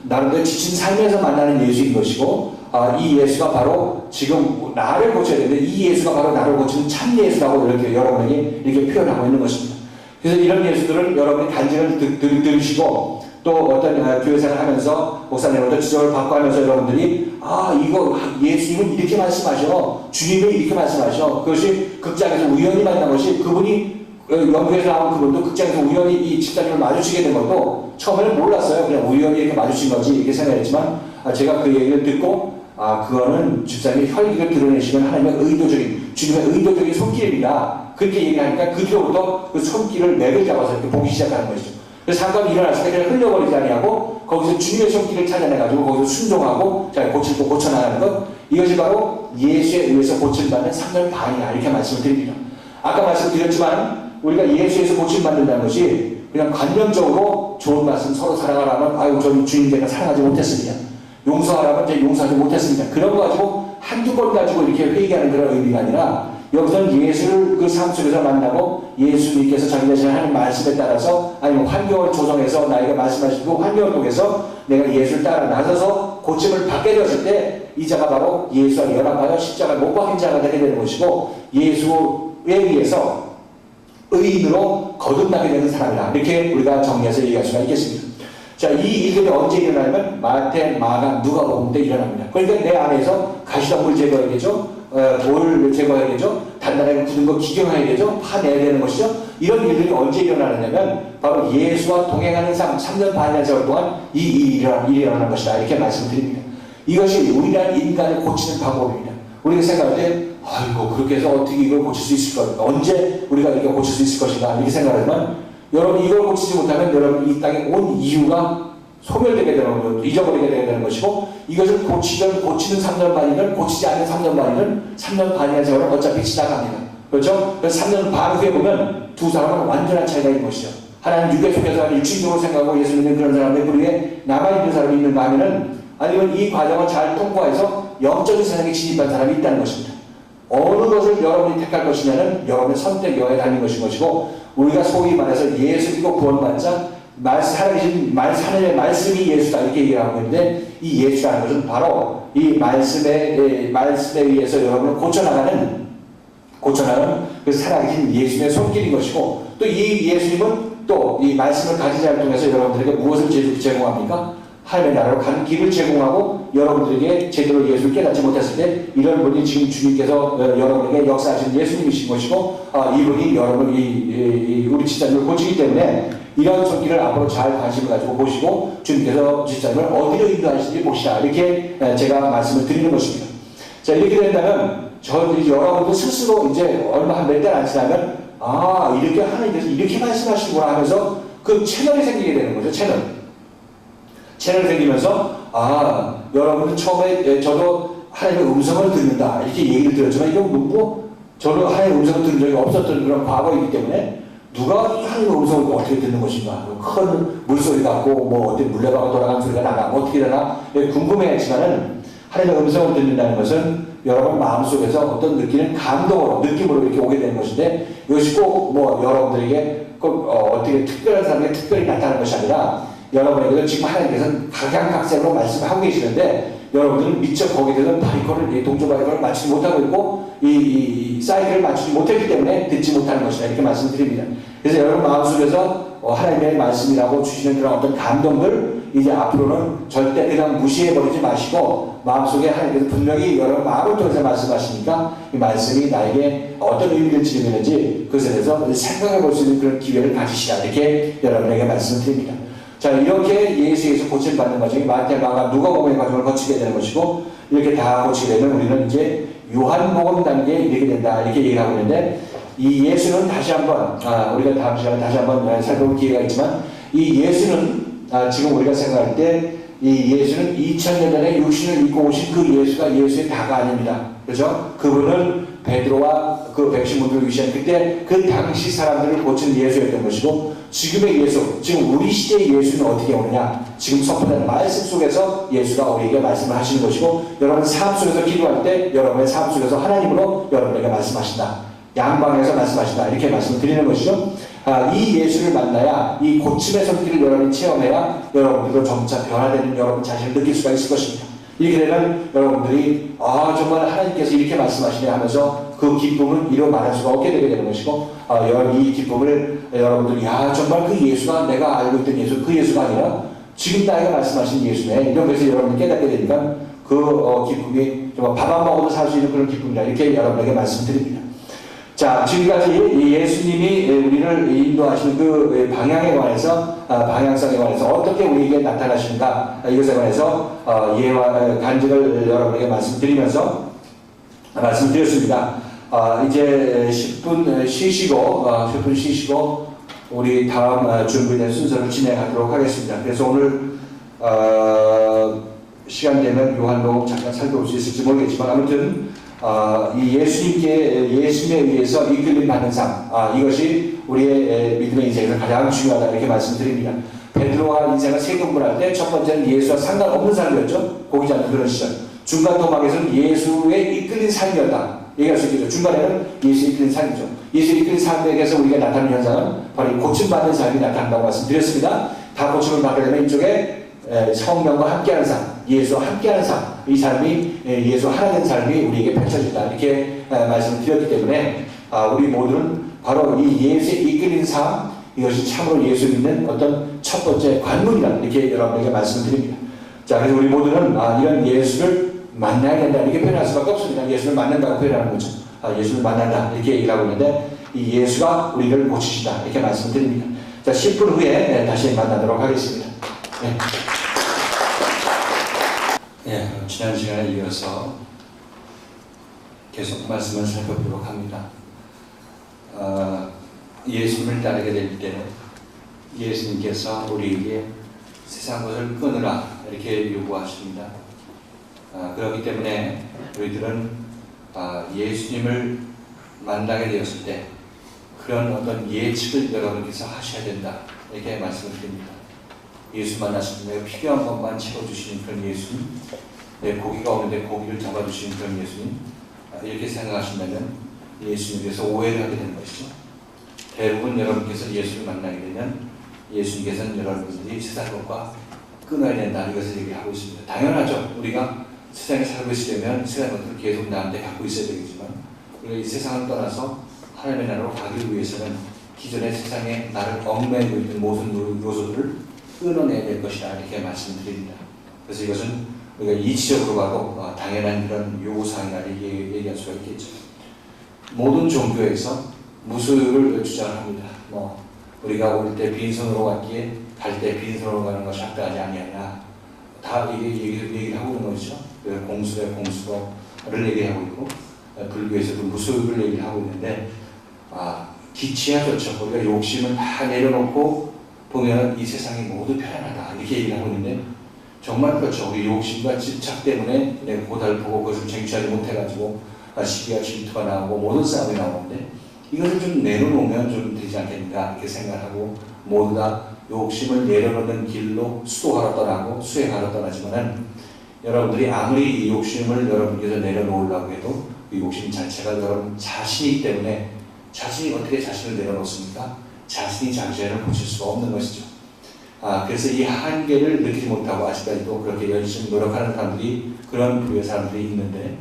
나름대로 지친 삶에서 만나는 예수인 것이고, 이 예수가 바로 지금 나를 고쳐야 되는데 이 예수가 바로 나를 고치는 참 예수라고 이렇게 여러분에게 이렇게 표현하고 있는 것입니다. 그래서 이런 예수들을 여러분이 간증을 들으시고 또 어떤 교회생활을 하면서 목사님부터 지적을 받고 하면서 여러분들이 이거 예수님은 이렇게 말씀하셔, 주님은 이렇게 말씀하셔, 그것이 극장에서 우연히 만난 것이, 그분이 연구에서 나온 그분도 극장에서 우연히 이 집사님을 마주치게 된 것도 처음에는 몰랐어요. 그냥 우연히 이렇게 마주친 거지 이렇게 생각했지만, 제가 그 얘기를 듣고 그거는 집사님의 혈기를 드러내시면 하나님의 주님의 의도적인 손길입니다. 그렇게 얘기하니까 그 뒤로부터 그 손길을 맥을 잡아서 이렇게 보기 시작하는 것이죠. 그래서 사건이 일어났을 때 그냥 흘려버리지 아니하고 거기서 주님의 손길을 찾아내가지고 거기서 순종하고 고칠 거 고쳐나가는 것, 이것이 바로 예수에 의해서 고침받는 3년 반이다 이렇게 말씀을 드립니다. 아까 말씀드렸지만 우리가 예수에서 고침받는다는 것이 그냥 관념적으로 좋은 말씀 서로 사랑하라면 저는 주님 제가 사랑하지 못했습니다. 용서하라면 제가 용서하지 못했습니다. 그런 거 가지고 한두 번 가지고 이렇게 회개하는 그런 의미가 아니라, 여기서는 예수를 그 삶 속에서 만나고 예수님께서 자기 자신을 하는 말씀에 따라서 아니면 환경을 조성해서 나에게 말씀하시고 환경을 통해서 내가 예수를 따라 나서서 고침을 받게 되었을 때 이 자가 바로 예수와 연합하여 십자가를 못 박힌 자가 되게 되는 것이고, 예수에 의해서 의인으로 거듭나게 되는 사람이다. 이렇게 우리가 정리해서 얘기할 수가 있겠습니다. 자, 이 일들이 언제 일어나면 마태, 마가, 누가복음 때 일어납니다. 그러니까 내 안에서 가시덤불 제거해야겠죠. 돌을 제거해야겠죠. 단단하게 굳은 거 기경해야겠죠. 파내야 되는 것이죠. 이런 일들이 언제 일어나느냐면 바로 예수와 동행하는 3년 반이라는 세월 동안 이 일이 일어나는 것이다. 이렇게 말씀드립니다. 이것이 우리라는 인간을 고치는 방법입니다. 우리가 생각할 때 그렇게 해서 어떻게 이걸 고칠 수 있을 것인가, 언제 우리가 이걸 고칠 수 있을 것인가 이렇게 생각하지만, 여러분 이걸 고치지 못하면 여러분 이 땅에 온 이유가 소멸되게 되는 거고 잊어버리게 되는 것이고, 이것을 고치는 3년 반이든 고치지 않는 3년 반이든 3년 반이라는 세월은 어차피 지나갑니다. 그렇죠? 그래서 3년 반 후에 보면 두 사람은 완전한 차이가 있는 것이죠. 하나는 육에 속해서 육신적으로 생각하고 예수 믿는 그런 사람들, 그 위에 남아있는 사람이 있는가 하면은, 아니면 이 과정을 잘 통과해서 영적인 세상에 진입한 사람이 있다는 것입니다. 어느 것을 여러분이 택할 것이냐는 여러분의 선택 여하에 달린 것인 것이고, 우리가 소위 말해서 예수 믿고 구원받자 살아계신 하나님의 말씀이 예수다 이렇게 얘기하고 있는데, 이 예수라는 것은 바로 이 말씀에 의해서 여러분을 고쳐나가는 그 살아계신 예수님의 손길인 것이고, 또 이 예수님은 또 이 말씀을 가진 자를 통해서 여러분들에게 무엇을 제공합니까? 하나님의 나라로 가는 길을 제공하고 여러분들에게 제대로 예수를 깨닫지 못했을 때 이런 분이 지금 주님께서 여러분에게 역사하신 예수님이신 것이고 이분이 여러분 우리 지자님을 고치기 때문에 이런 손길을 앞으로 잘 관심을 가지고 보시고 주님께서 지자님을 어디로 인도하시는지 보시라 이렇게 제가 말씀을 드리는 것입니다. 자 이렇게 된다면 여러분들 스스로 이제 얼마 몇 달 안 지나면 이렇게 하나님께서 이렇게 말씀하시는구나 하면서 그 채널이 생기게 되는 거죠. 채널이 생기면서 여러분들 처음에 저도 하나님의 음성을 듣는다 이렇게 얘기를 들었지만 이건 저도 하나님의 음성을 들은 적이 없었던 그런 과거이기 때문에 누가 하나님의 음성을 어떻게 듣는 것인가 큰 물소리 같고 어디 물레방아 돌아가는 소리가 나나 어떻게 되나 궁금해했지만은 하나님의 음성을 듣는다는 것은 여러분 마음속에서 어떤 느낌으로 이렇게 오게 되는 것인데 이것이 꼭 여러분들에게 꼭 어떻게 특별한 사람에게 특별히 나타나는 것이 아니라 여러분에게도 지금 하나님께서는 각양각색으로 말씀을 하고 계시는데 여러분들은 미처 거기에 대해서 동조바이커를 맞추지 못하고 있고 이 사이클을 맞추지 못했기 때문에 듣지 못하는 것이다 이렇게 말씀드립니다. 그래서 여러분 마음속에서 하나님의 말씀이라고 주시는 그런 어떤 감동들 이제 앞으로는 절대 그냥 무시해버리지 마시고 마음속에 하나님께서 분명히 여러분 마음을 통해서 말씀하시니까 이 말씀이 나에게 어떤 의미를 지니는지 그것에 대해서 생각해 볼 수 있는 그런 기회를 가지시라 이렇게 여러분에게 말씀드립니다. 자 이렇게 예수에서 고침받는 과정이 마태, 마가, 누가복음의 과정을 거치게 되는 것이고 이렇게 다 거치게 되면 우리는 이제 요한복음 단계에 이르게 된다 이렇게 얘기를 하고 있는데 이 예수는 다시 한번 우리가 다음 시간에 다시 한번 살펴볼 기회가 있지만 이 예수는 지금 우리가 생각할 때 이 예수는 2000년 전에 육신을 입고 오신 그 예수가 예수의 다가 아닙니다. 그렇죠? 그분은 베드로와 그 백신분들을 위시한 그때 그 당시 사람들을 고친 예수였던 것이고 지금의 예수, 지금 우리 시대의 예수는 어떻게 오느냐 지금 선포되는 말씀 속에서 예수가 우리에게 말씀을 하시는 것이고 여러분 삶 속에서 기도할 때 여러분의 삶 속에서 하나님으로 여러분에게 말씀하신다. 양방에서 말씀하신다. 이렇게 말씀을 드리는 것이죠. 이 예수를 만나야 이 고침의 손길을 여러분이 체험해야 여러분들도 점차 변화되는 여러분 자신을 느낄 수가 있을 것입니다. 이렇게 되면 여러분들이 정말 하나님께서 이렇게 말씀하시네 하면서 그 기쁨을 이루 말할 수가 없게 되게 되는 것이고 이 기쁨을 여러분들이 정말 그 예수가 내가 알고 있던 예수 그 예수가 아니라 지금 나에게 말씀하신 예수네 이런 것을 여러분이 깨닫게 되니까 그 기쁨이 정말 밥 안 먹어도 살 수 있는 그런 기쁨이다 이렇게 여러분에게 말씀드립니다. 자, 지금까지 예수님이 우리를 인도하시는 그 방향에 관해서, 방향성에 관해서 어떻게 우리에게 나타나시는가, 이것에 관해서 예와 간증을 여러분에게 말씀드리면서 말씀드렸습니다. 이제 10분 쉬시고, 우리 다음 준비된 순서를 진행하도록 하겠습니다. 그래서 오늘, 시간 되면 요한복음 잠깐 살펴볼 수 있을지 모르겠지만, 아무튼, 이 예수님에 의해서 이끌림 받는 삶, 이것이 우리의 믿음의 인생에서 가장 중요하다 이렇게 말씀드립니다. 베드로와 인생을 세 공부할 때 첫 번째는 예수와 상관없는 삶이었죠. 보이지 않는 그런 시절. 중간 도막에서는 예수의 이끌린 삶이었다. 얘기할 수 있겠죠. 중간에는 예수 이끌린 삶이죠. 예수 이끌린 삶에게서 우리가 나타나는 현상은 바로 이 고침받는 삶이 나타난다고 말씀드렸습니다. 다 고침을 받게 되면 이쪽에 성령과 함께하는 삶, 예수와 함께하는 삶, 이 삶이 예수 하나 된 삶이 우리에게 펼쳐진다 이렇게 말씀을 드렸기 때문에 우리 모두는 바로 이 예수의 이끌린 삶 이것이 참으로 예수 믿는 어떤 첫 번째 관문이다 이렇게 여러분에게 말씀을 드립니다. 자 그래서 우리 모두는 이런 예수를 만나야 된다 이렇게 표현할 수밖에 없습니다. 예수를 만난다고 표현하는 거죠. 예수를 만난다 이렇게 얘기를 하고 있는데 이 예수가 우리를 고치신다 이렇게 말씀을 드립니다. 자 10분 후에 다시 만나도록 하겠습니다. 지난 시간에 이어서 계속 말씀을 살펴보도록 합니다. 예수님을 따르게 될 때 예수님께서 우리에게 세상 것을 끊으라 이렇게 요구하십니다. 그렇기 때문에 우리들은 예수님을 만나게 되었을 때 그런 어떤 예측을 여러분께서 하셔야 된다 이렇게 말씀을 드립니다. 예수 만나시면 내가 필요한 것만 채워주시는 그런 예수님, 내 고기가 없는데 고기를 잡아주시는 그런 예수님, 이렇게 생각하시면 예수님께서 오해를 하게 되는 것이죠. 대부분 여러분께서 예수를 만나게 되면 예수님께서는 여러분들이 세상 것과 끊어야 된다 이것을 얘기하고 있습니다. 당연하죠. 우리가 세상에 살고 있으려면 세상 것들을 계속 나한테 갖고 있어야 되겠지만 우리가 이 세상을 떠나서 하나님의 나라로 가기 위해서는 기존의 세상에 나를 얽매이고 있는 모든 요소들을 끊어내야 될 것이다 이렇게 말씀드립니다. 그래서 이것은 우리가 이치적으로 봐도 당연한 그런 요구사항이라 얘기할 수가 있겠죠. 모든 종교에서 무술을 주장합니다. 우리가 올 때 빈손으로 왔기에 갈 때 빈손으로 가는 것이 합당하지 아니하냐. 다 얘기를 하고 있는 것이죠. 공수의 공수로를 얘기하고 있고, 불교에서도 무술을 얘기를 하고 있는데, 기치야 좋죠. 우리가 욕심을 다 내려놓고 보면 이 세상이 모두 편안하다 이렇게 얘기를 하고 있는데, 정말 그렇죠. 우리 욕심과 집착 때문에 내가 고달프고 그것을 쟁취하지 못해가지고 시기와 질투가 나오고 모든 싸움이 나오는데, 이것을 좀 내려놓으면 좀 되지 않겠는가 이렇게 생각하고, 모두 다 욕심을 내려놓는 길로 수도하러 떠나고 수행하러 떠나지만은, 여러분들이 아무리 이 욕심을 여러분께서 내려놓으려고 해도 이 욕심 자체가 여러분 자신이기 때문에, 자신이 어떻게 자신을 내려놓습니까? 자신이 자신을 고칠 수가 없는 것이죠. 그래서 이 한계를 느끼지 못하고 아직까지도 그렇게 열심히 노력하는 사람들이, 그런 부류의 사람들이 있는데,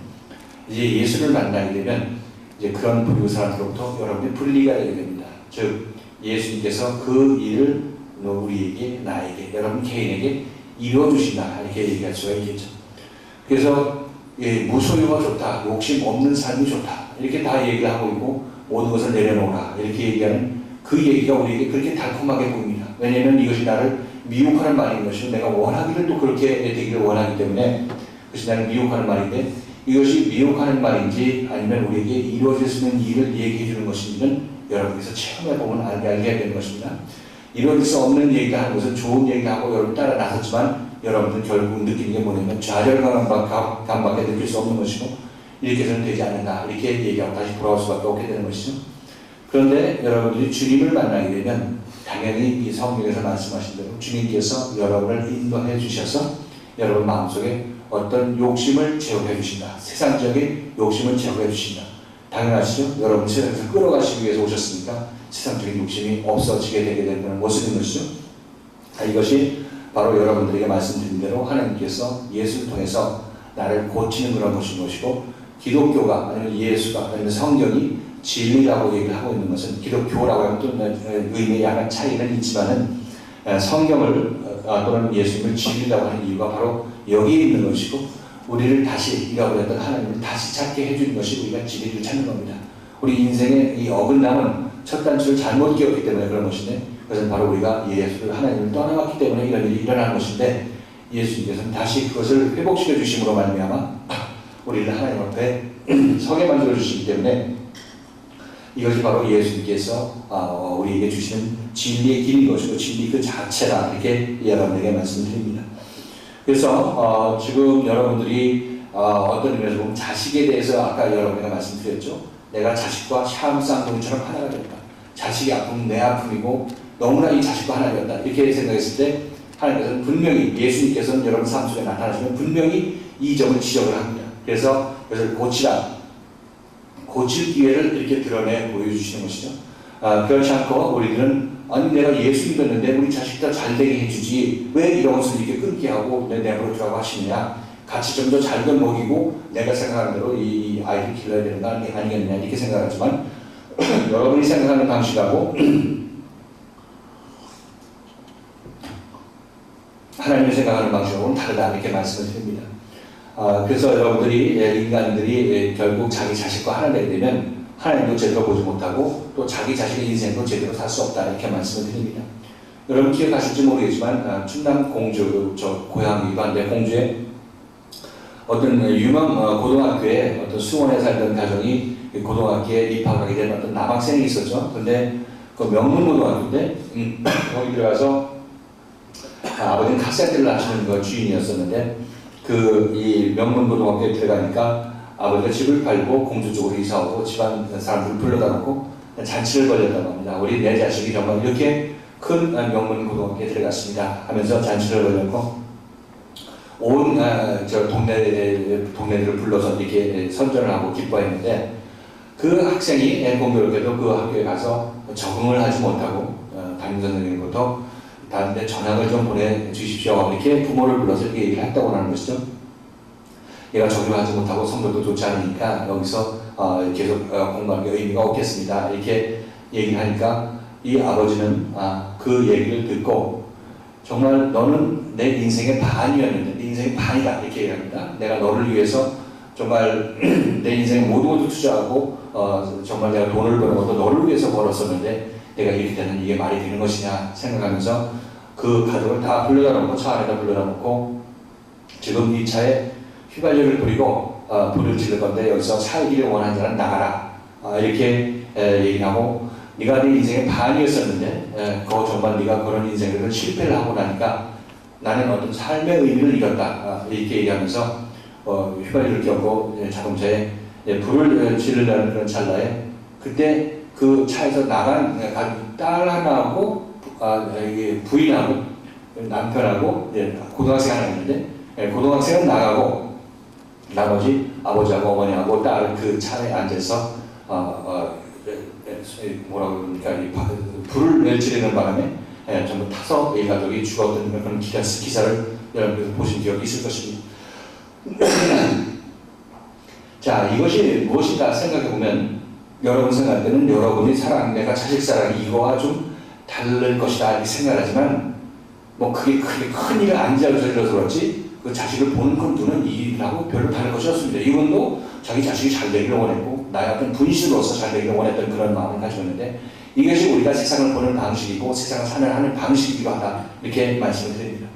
이제 예수를 만나게 되면 이제 그런 부류 사람들로부터 여러분이 분리가 되게 됩니다. 즉 예수님께서 그 일을 우리에게, 나에게, 여러분 개인에게 이루어주신다 이렇게 얘기할 수가 있겠죠. 그래서 무소유가 좋다, 욕심 없는 삶이 좋다 이렇게 다 얘기를 하고 있고, 모든 것을 내려놓으라 이렇게 얘기하는 그 얘기가 우리에게 그렇게 달콤하게 보입니다. 왜냐하면 이것이 나를 미혹하는 말인 것이고, 내가 원하기를 또 그렇게 되기를 원하기 때문에 그것이 나를 미혹하는 말인데, 이것이 미혹하는 말인지 아니면 우리에게 이루어질 수 있는 일을 얘기해 주는 것인지는 여러분께서 체험해 보면 알게 되는 것입니다. 이루어질 수 없는 얘기가 하는 것은 좋은 얘기가 하고 여러분 따라 나섰지만, 여러분들 결국 느끼는 게 뭐냐면 좌절감밖에 느낄 수 없는 것이고, 이렇게 해서는 되지 않는다 이렇게 얘기하고 다시 돌아올 수밖에 없게 되는 것이죠. 그런데 여러분들이 주님을 만나게 되면 당연히 이 성경에서 말씀하신 대로 주님께서 여러분을 인도해 주셔서 여러분 마음속에 어떤 욕심을 제어해 주신다. 세상적인 욕심을 제어해 주신다. 당연하시죠? 여러분 세상에서 끌어가시기 위해서 오셨으니까 세상적인 욕심이 없어지게 되게 되는 모습인 것이죠. 이것이 바로 여러분들에게 말씀드린 대로 하나님께서 예수를 통해서 나를 고치는 그런 것이고, 기독교가 아니면 예수가 아니면 성경이 진리라고 얘기를 하고 있는 것은, 기독교라고 하면 또 의미의 약간 차이는 있지만은 성경을 또는 예수님을 진리라고 하는 이유가 바로 여기에 있는 것이고, 우리를 다시 잃어버렸던 하나님을 다시 찾게 해주는 것이 우리가 진리를 찾는 겁니다. 우리 인생의 이 어긋남은 첫 단추를 잘못 끼웠기 때문에 그런 것인데, 그것은 바로 우리가 예수를, 하나님을 떠나왔기 때문에 이런 일이 일어나는 것인데, 예수님께서는 다시 그것을 회복시켜 주심으로 말미암아 우리를 하나님 앞에 서게 만들어 주시기 때문에, 이것이 바로 예수님께서 우리에게 주시는 진리의 길인 것이고 진리 그 자체다 이렇게 여러분에게 말씀드립니다. 그래서 지금 여러분들이 어떤 의미에서 보면 자식에 대해서 아까 여러분에게 말씀드렸죠. 내가 자식과 샤움 쌍둥이처럼 하나가 되었다. 자식의 아픔은 내 아픔이고 너무나 이 자식과 하나 되었다 이렇게 생각했을 때, 하나님께서는 분명히, 예수님께서는 여러분 삶 속에 나타나시면 분명히 이 점을 지적을 합니다. 그래서 그것을 고치라, 고칠 기회를 이렇게 드러내 보여주시는 것이죠. 그렇지 않고 우리들은, 아니 내가 예수 믿었는데 우리 자식들 잘되게 해주지 왜 이런 것을 이렇게 끊게 하고 내버려두라고 하시느냐, 같이 좀 더 잘 먹이고 내가 생각하는 대로 이 아이를 길러야 되는 거 아니겠느냐 이렇게 생각하지만, 여러분이 생각하는 방식하고 하나님이 생각하는 방식하고는 다르다 이렇게 말씀을 드립니다. 그래서 여러분들이, 인간들이 결국 자기 자식과 하나 되게 되면 하나님도 제대로 보지 못하고 또 자기 자신의 인생도 제대로 살 수 없다 이렇게 말씀을 드립니다. 여러분 기억하실지 모르겠지만 충남 공주, 저 고향이기도 한데, 공주에 어떤 유명 고등학교에 어떤 수원에 살던 가정이 고등학교에 입학하게 된 어떤 남학생이 있었죠. 근데 그 명문고등학교인데 거기 들어가서 아버지는 카세트를 하시는 그 주인이었었는데, 이 명문고등학교에 들어가니까 아버지가 집을 팔고 공주 쪽으로 이사 오고 집안 사람들을 불러다 놓고 잔치를 벌였다고 합니다. 우리 내 자식이 정말 이렇게 큰 명문고등학교에 들어갔습니다 하면서 잔치를 벌였고, 온 동네들을 불러서 이렇게 선전을 하고 기뻐했는데, 그 학생이 공교롭게도 그 학교에 가서 적응을 하지 못하고 담임선생님부터 다른데 전학을 좀 보내주십시오 이렇게 부모를 불러서 이렇게 얘기를 했다고 하는 것이죠. 얘가 적응하지 못하고 성적도 좋지 않으니까 여기서 계속 공부하는 게 의미가 없겠습니다 이렇게 얘기를 하니까, 이 아버지는 그 얘기를 듣고 정말 너는 내 인생의 반이었는데, 내 인생의 반이다 이렇게 얘기합니다. 내가 너를 위해서 정말 내 인생의 모든 것을 투자하고 정말 내가 돈을 버는 것도 너를 위해서 벌었었는데 내가 이렇게 되는 이게 말이 되는 것이냐 생각하면서 그 가족을 다 불러다 놓고 차 안에다 불러다 놓고 지금 이 차에 휘발유를 뿌리고 불을 지를 건데 여기서 살기를 원하는 자는 나가라 이렇게 얘기하고 네가 네 인생의 반이었었는데 그거 정말 네가 그런 인생을 실패를 하고 나니까 나는 어떤 삶의 의미를 잃었다 이렇게 얘기하면서 휘발유를 껴고 자동차에 불을 지르려는 그런 찰나에 그때 그 차에서 나간 딸 하나하고 부인하고 남편하고 고등학생 하나 있는데 고등학생은 나가고 나머지 아버지하고 어머니하고 딸은 그 차에 앉아서 뭐라고 그러니까 불을 지르는 바람에 전부 타서 이 가족이 죽었던 그런 기사를 여러분께서 보신 기억이 있을 것입니다. 자, 이것이 무엇인가 생각해보면 여러분 생각할 때는 여러분이 내가 자식 사랑 이거와 좀 다를 것이다 이렇게 생각하지만 뭐 그게 큰 일을 안 지어서 그렇지 그 자식을 보는 그 눈은 일하고 별로 다를 것이 없습니다. 이분도 자기 자식이 잘 되기를 원했고 나의 어떤 분신으로서 잘 되기를 원했던 그런 마음을 가지고 있는데 이것이 우리가 세상을 보는 방식이고 세상을 하는 방식이기도 하다 이렇게 말씀을 드립니다.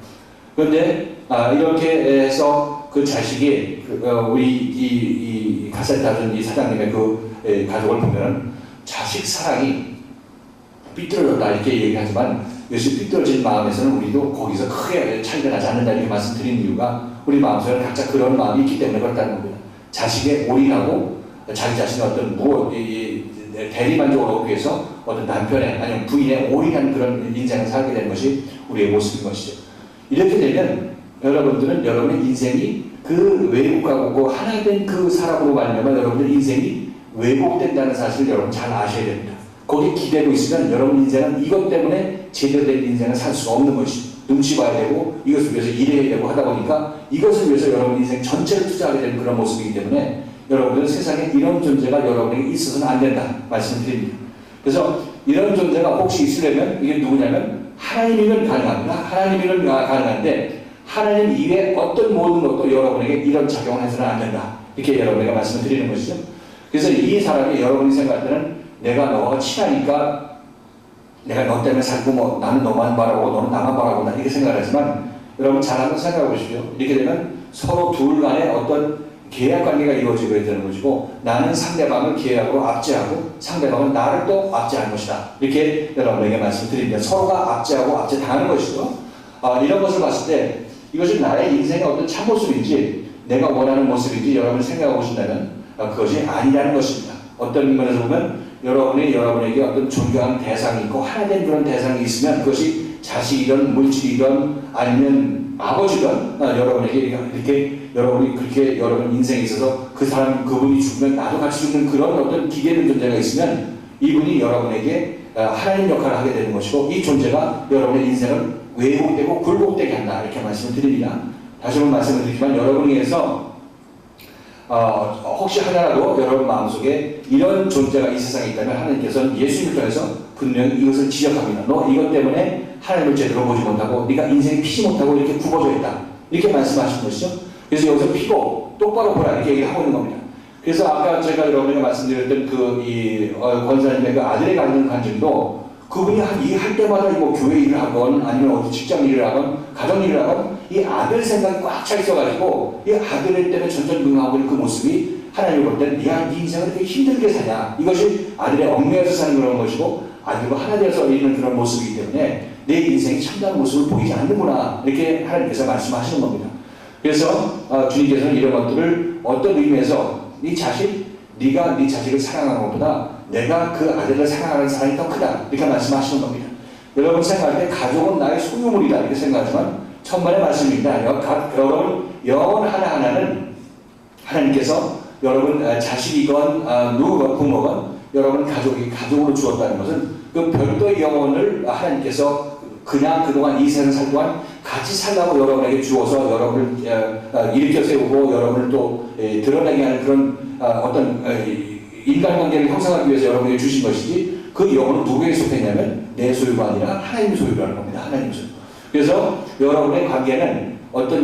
그런데 이렇게 해서 그 자식이 우리 이 가살다준 이 사장님의 그 가족을 보면은 자식 사랑이 삐뚤어졌다 이렇게 얘기하지만 이것이 삐뚤어진 마음에서는 우리도 거기서 크게 차이가 나지 않는다 이렇게 말씀드린 이유가 우리 마음속에 각자 그런 마음이 있기 때문에 그렇다는 겁니다. 자식에 올인하고 자기 자신의 어떤 대리만족을 얻기 위해서 어떤 남편의 아니면 부인의 올인한 그런 인생을 살게 되는 것이 우리의 모습인 것이죠. 이렇게 되면 여러분들은 여러분의 인생이 그 왜곡하고 하나 된 그 사람으로 말미암아 여러분들 인생이 왜곡된다는 사실을 여러분 잘 아셔야 됩니다. 거기에 기대고 있으면 여러분 인생은 이것 때문에 제대로 된 인생을 살 수가 없는 것이죠. 눈치 봐야 되고 이것을 위해서 일해야 되고 하다 보니까 이것을 위해서 여러분 인생 전체를 투자하게 되는 그런 모습이기 때문에 여러분들은 세상에 이런 존재가 여러분에게 있어서는 안 된다 말씀을 드립니다. 그래서 이런 존재가 혹시 있으려면 이게 누구냐면 하나님이면 가능합니다. 하나님이면 가능한데 하나님 이외에 어떤 모든 것도 여러분에게 이런 작용을 해서는 안 된다. 이렇게 여러분에게 말씀을 드리는 것이죠. 그래서 이 사람이 여러분이 생각할 때는 내가 너와 친하니까 내가 너 때문에 살고 뭐 나는 너만 바라보고 너는 나만 바라보고 이렇게 생각하지만 여러분 잘 한번 생각해 보십시오. 이렇게 되면 서로 둘 간에 어떤 계약 관계가 이루어지게 되는 것이고 나는 상대방을 계약으로 압제하고 상대방은 나를 또 압제하는 것이다. 이렇게 여러분에게 말씀드립니다. 서로가 압제하고 압제당하는 것이죠. 이런 것을 봤을 때 이것이 나의 인생의 어떤 참모습인지 내가 원하는 모습인지 여러분이 생각해 보신다면 그것이 아니라는 것입니다. 어떤 면에서 보면 여러분에게 어떤 존경하는 대상이 있고 하나된 그런 대상이 있으면 그것이 자식이든 물질이든 아니면 아버지든 여러분에게 이렇게 여러분이 그렇게 여러분 인생에 있어서 그분이 죽으면 나도 같이 죽는 그런 어떤 기대는 존재가 있으면 이분이 여러분에게 하나님 역할을 하게 되는 것이고 이 존재가 여러분의 인생을 왜곡되고 굴곡되게 한다 이렇게 말씀을 드립니다. 다시 한번 말씀을 드리지만 여러분에 의해서 혹시 하나라도 여러분 마음속에 이런 존재가 이 세상에 있다면 하나님께서는 예수님을 통해서 분명히 이것을 지적합니다. 너 이것 때문에 하나님을 제대로 보지 못하고 네가 인생이 피지 못하고 이렇게 굽어져 있다. 이렇게 말씀하신 것이죠. 그래서 여기서 피고 똑바로 보라 이렇게 얘기를 하고 있는 겁니다. 그래서 아까 제가 여러분에게 말씀드렸던 권사님의 그 아들에 갖는 간증도 그분이 할 때마다 뭐 교회 일을 하건 아니면 어디 직장 일을 하건 가정 일을 하건 이 아들 생각이 꽉 차 있어가지고 이 아들 때문에 전전긍긍하고 있는 그 모습이 하나님 볼 때는 네 인생을 이렇게 힘들게 사냐 이것이 아들의 얽매여서 사는 그런 것이고 아들과 하나 되어서 있는 그런 모습이기 때문에 내 인생이 참다운 모습을 보이지 않는구나 이렇게 하나님께서 말씀하시는 겁니다. 그래서 주님께서는 이런 것들을 어떤 의미에서 네가 네 자식을 사랑하는 것보다 내가 그 아들을 사랑하는 사랑이 더 크다 이렇게 말씀하시는 겁니다. 여러분 생각할 때 가족은 나의 소유물이다 이렇게 생각하지만 천만의 말씀입니다. 여러분 영혼 하나하나는 하나님께서 여러분 자식이건 누구건 부모건 여러분 가족으로 주었다는 것은 그 별도의 영혼을 하나님께서 그냥 그동안 이 세상 살 동안 같이 살라고 여러분에게 주어서 여러분을 일으켜 세우고 여러분을 또 드러내게 하는 그런 어떤 인간관계를 형성하기 위해서 여러분에게 주신 것이지 그 영혼은 누구에게 속했냐면 내 소유가 아니라 하나님의 소유라는 겁니다. 하나님의 소유. 그래서 여러분의 관계는 어떤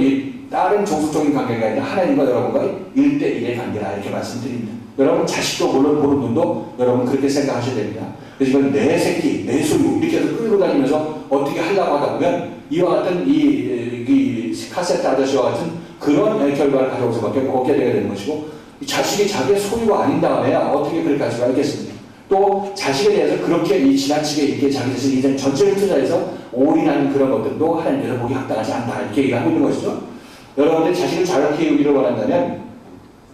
다른 종속적인 관계가 아니라 하나님과 여러분과의 1대1의 관계다 이렇게 말씀드립니다. 여러분 자식도 물론 보는 분도 여러분 그렇게 생각하셔야 됩니다. 그래서 이건 내 새끼, 내 소유 이렇게 해서 끌고 다니면서 어떻게 하려고 하다 보면 이와 같은 이 카세트 아저씨와 같은 그런 결과를 가져올 수밖에 없게 되는 것이고, 자식이 자기의 소유가 아닌 다음에야 어떻게 그렇게 할 수가 있겠습니까? 또 자식에 대해서 그렇게 지나치게 이렇게 자기 자신 인생 전체를 투자해서 올인하는 그런 것들도 하나님께서 보기 합당하지 않다 이렇게 얘기하고 있는 것이죠. 여러분들 자식을 잘 키우기를 원한다면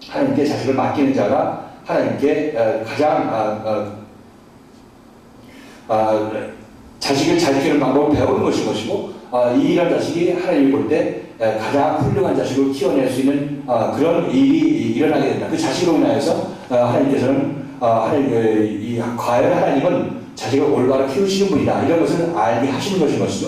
하나님께 자식을 맡기는 자가 하나님께 가장 자식을 잘 키우는 방법을 배우는 것이고, 이런 자식이 하나님이 볼 때 가장 훌륭한 자식을 키워낼 수 있는 그런 일이 일어나게 된다. 그 자식으로 인하여서 하나님께서는 과연 하나님은 자식을 올바로 키우시는 분이다 이런 것을 알게 하시는 것이죠.